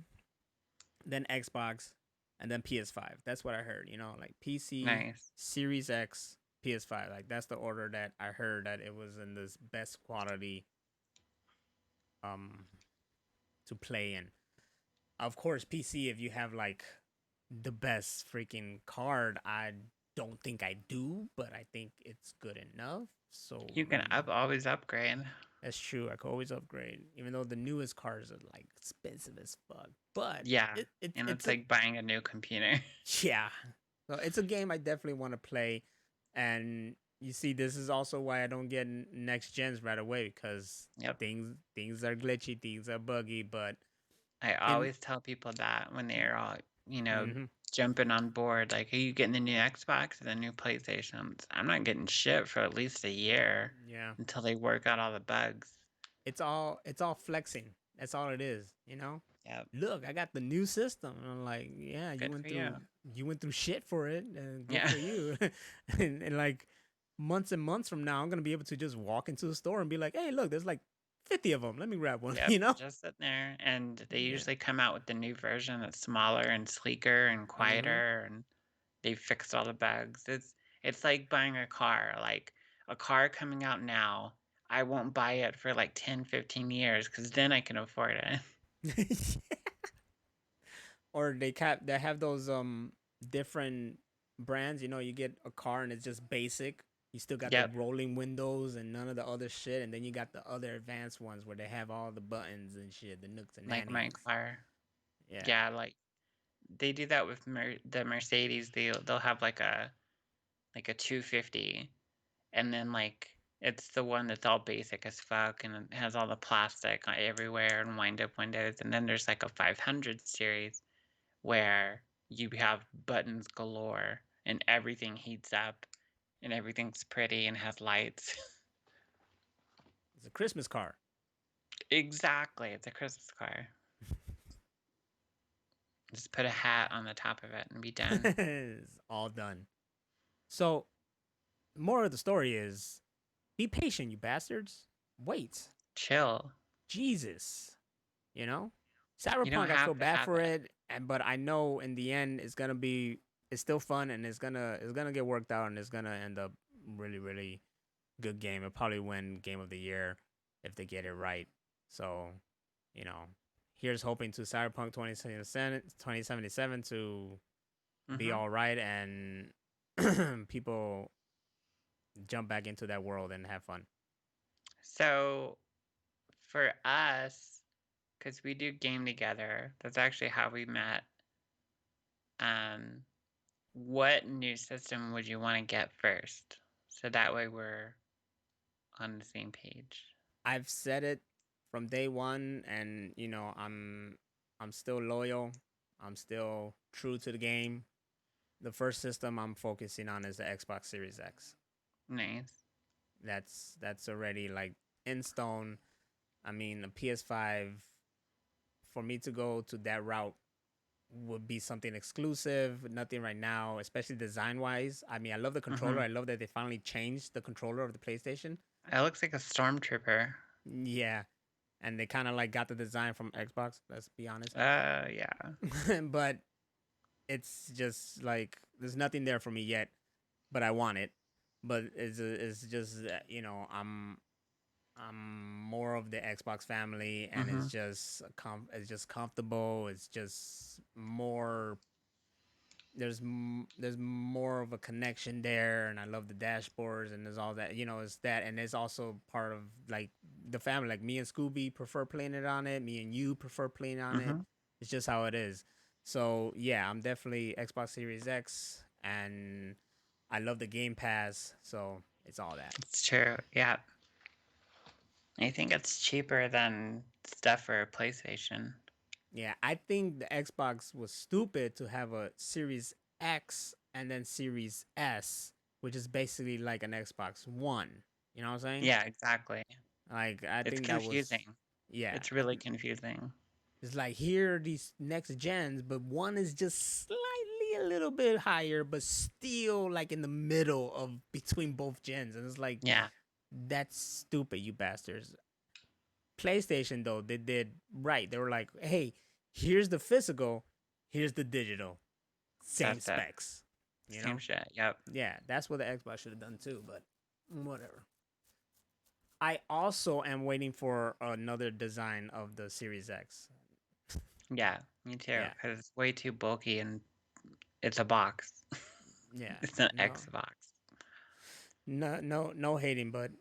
then Xbox, and then PS5. That's what I heard. Like PC, Nice. Series X, PS5. Like that's the order that I heard that it was in this best quality um to play in. Of course, PC, if you have like the best freaking card, I don't think I do, but I think it's good enough. So You can always upgrade. That's true. I could always upgrade, even though the newest cars are like expensive as fuck. But Yeah, and it's it's a like buying a new computer. yeah. So it's a game I definitely want to play, and you see, this is also why I don't get next gens right away because Yep. things are glitchy, things are buggy. But I in always tell people that when they're all, mm-hmm, jumping on board, like, "Are you getting the new Xbox or the new PlayStations?" I'm not getting shit for at least a year yeah, until they work out all the bugs. it's all flexing. That's all it is. Yep. Look, I got the new system. And I'm like, yeah, Good for you. you went through shit for it, and good Yeah. for you. And like months and months from now, I'm gonna be able to just walk into the store and be like, hey, look, there's like 50 of them. Let me grab one. Yep, just sitting there, and they Yeah. usually come out with the new version that's smaller and sleeker and Mm-hmm. quieter, and they fixed all the bugs. It's like buying a car, like, a car coming out now, I won't buy it for, like, 10, 15 years because then I can afford it. Or they have those different brands. You get a car and it's just basic. You still got the Yep, rolling windows and none of the other shit, and then you got the other advanced ones where they have all the buttons and shit, the nooks and like my nannies. car. Yeah. Yeah, like, they do that with the Mercedes, they'll have, like a 250. And then, like, it's the one that's all basic as fuck and it has all the plastic everywhere and wind-up windows, and then there's, like, a 500 series where you have buttons galore and everything heats up and everything's pretty and has lights. It's a Christmas car. Exactly, it's a Christmas car. Just put a hat on the top of it and be done. It's all done. So, more of the story is be patient, you bastards. Wait. Chill. Jesus. You know? You don't Cyberpunk, I have feel to bad have for it. it, but I know in the end it's still fun, and it's gonna get worked out, and it's gonna end up really, really good game. It'll probably win game of the year if they get it right. So, you know, here's hoping to Cyberpunk 2077 to be Mhm. all right and people jump back into that world and have fun. So, for us, because we do game together, that's actually how we met. Um, what new system would you want to get first? So that way we're on the same page. I've said it from day one, and I'm still loyal. I'm still true to the game. The first system I'm focusing on is the Xbox Series X. Nice. That's already like in stone. I mean, the PS5 for me to go to that route would be something exclusive. Nothing right now, especially design wise. I mean, I love the controller. Mm-hmm. I love that they finally changed the controller of the PlayStation. It looks like a stormtrooper. Yeah, and they kind of like got the design from Xbox. Let's be honest. Yeah. But it's just like there's nothing there for me yet, but I want it. But it's just I'm more of the Xbox family, and Mm-hmm. it's just comfortable. It's just more. There's more of a connection there, and I love the dashboards, and there's all that. It's that, and it's also part of like the family. Like me and Scooby prefer playing it on it. Me and you prefer playing on it. Mm-hmm. It's just how it is. So yeah, I'm definitely Xbox Series X, and I love the Game Pass. So it's all that. It's true. Yeah. I think it's cheaper than stuff for PlayStation. Yeah, I think the Xbox was stupid to have a Series X and then Series S, which is basically like an Xbox One. You know what I'm saying? Yeah, exactly. Like I It's think that was, confusing. yeah. It's really confusing. It's like here are these next gens, but one is just slightly a little bit higher, but still like in the middle of between both gens, and it's like Yeah, that's stupid, you bastards. PlayStation though, they did right. They were like, hey, here's the physical, here's the digital, same that's it. specs. You Same know? shit. Yep. Yeah, that's what the Xbox should have done too, but whatever. I also am waiting for another design of the Series X. Yeah, me too. Yeah, Because it's way too bulky and it's a box. yeah. It's an No, Xbox. no, no, no hating, but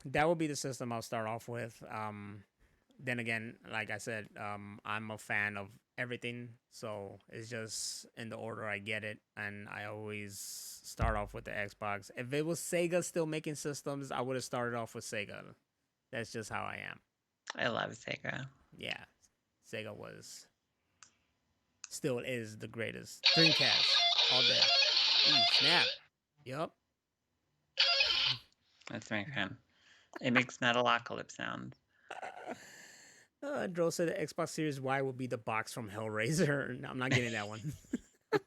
That will be the system I'll start off with. Then again, like I said, I'm a fan of everything, so it's just in the order I get it, and I always start off with the Xbox. If it was Sega still making systems, I would have started off with Sega. That's just how I am. I love Sega. Yeah, Sega was, still is the greatest. Dreamcast, all day. Ooh, snap. Yup. That's my friend. It makes Metalocalypse sounds. Dro said the Xbox Series Y will be the box from Hellraiser. No, I'm not getting that one.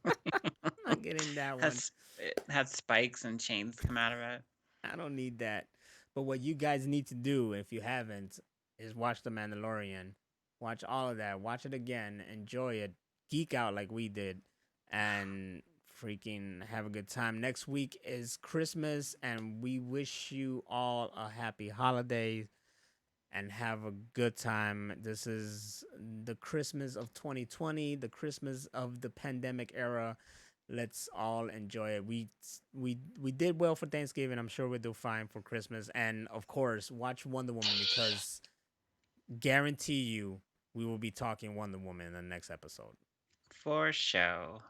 I'm not getting that one. It had spikes and chains come out of it. I don't need that. But what you guys need to do, if you haven't, is watch The Mandalorian. Watch all of that. Watch it again. Enjoy it. Geek out like we did. And freaking have a good time. Next week is Christmas, and we wish you all a happy holiday and have a good time. This is the Christmas of 2020, the Christmas of the pandemic era. Let's all enjoy it. We did well for Thanksgiving. I'm sure we'll do fine for Christmas. And of course, watch Wonder Woman, because guarantee you we will be talking Wonder Woman in the next episode. For show.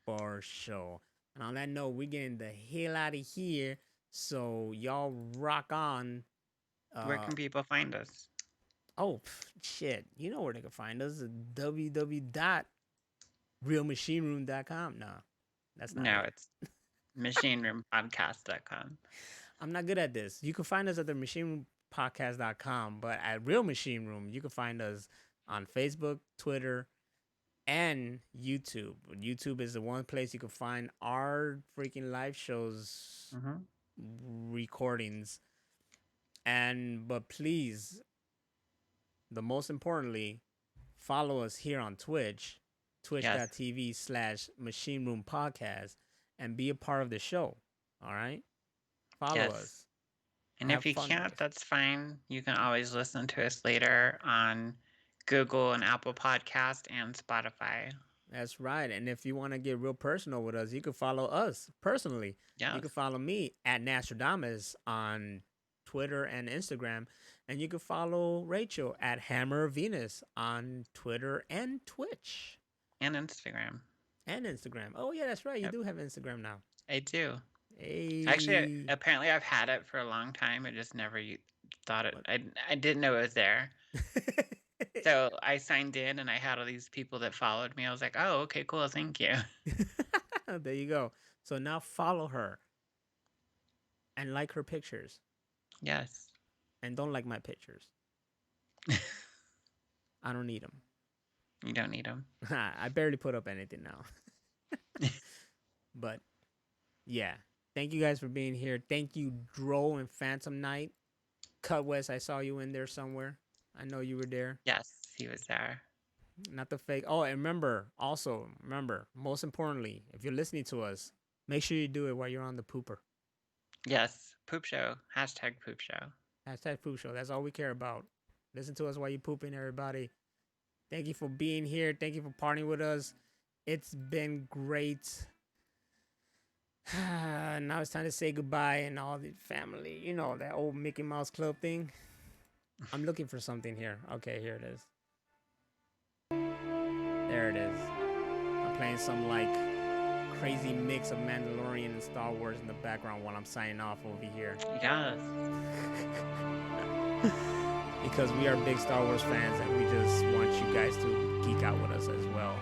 For sure. And on that note, we're getting the hell out of here. So y'all rock on. Where can people find us? Oh, shit. You know where they can find us. www.realmachineroom.com. No, that's not No, it. it's machineroompodcast.com. I'm not good at this. You can find us at the machineroom.podcast.com, but at Real Machine Room, you can find us on Facebook, Twitter, and YouTube. YouTube is the one place you can find our freaking live shows, recordings. But please, the most importantly, follow us here on Twitch, twitch.tv/Machine Room Podcast, and be a part of the show. All right? Follow us. And if you can't, that's fine. You can always listen to us later on Google and Apple Podcast and Spotify. That's right. And if you want to get real personal with us, you can follow us personally. Yes. You can follow me at Nostradamus on Twitter and Instagram. And you can follow Rachel at Hammer Venus on Twitter and Twitch. And Instagram. Oh, yeah, that's right. You do have Instagram now. I do. Hey. Actually, apparently I've had it for a long time. I just never thought it. I didn't know it was there. So I signed in and I had all these people that followed me. I was like, oh, okay, cool. Thank you. There you go. So now follow her and like her pictures. Yes. And don't like my pictures. I don't need them. You don't need them. I barely put up anything now. But yeah, thank you guys for being here. Thank you, Dro and Phantom Knight. Cut West, I saw you in there somewhere. I know you were there. Yes, he was there. Not the fake. Oh, and remember, most importantly, if you're listening to us, make sure you do it while you're on the pooper. Yes, poop show. Hashtag poop show. Hashtag poop show. That's all we care about. Listen to us while you're pooping, everybody. Thank you for being here. Thank you for partying with us. It's been great. Now it's time to say goodbye and all the family. You know, that old Mickey Mouse Club thing. I'm looking for something here. Okay, here it is. There it is. I'm playing some like crazy mix of Mandalorian and Star Wars in the background while I'm signing off over here. Yes. Because we are big Star Wars fans and we just want you guys to geek out with us as well.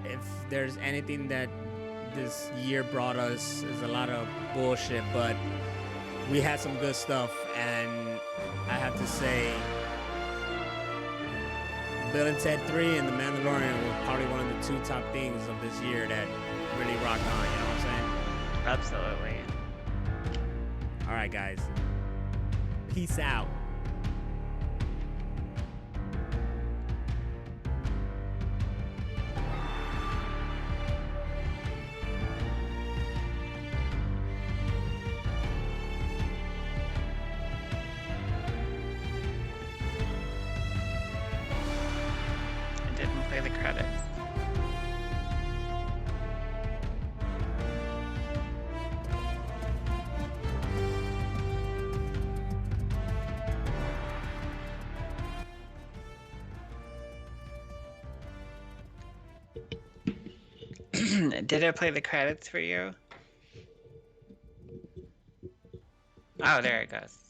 If there's anything that this year brought us, is a lot of bullshit, but we had some good stuff, and I have to say Bill and Ted 3 and The Mandalorian was probably one of the two top things of this year that really rocked on, you know what I'm saying? Absolutely. All right, guys. Peace out. The credits. Did it play the credits for you? Oh, there it goes.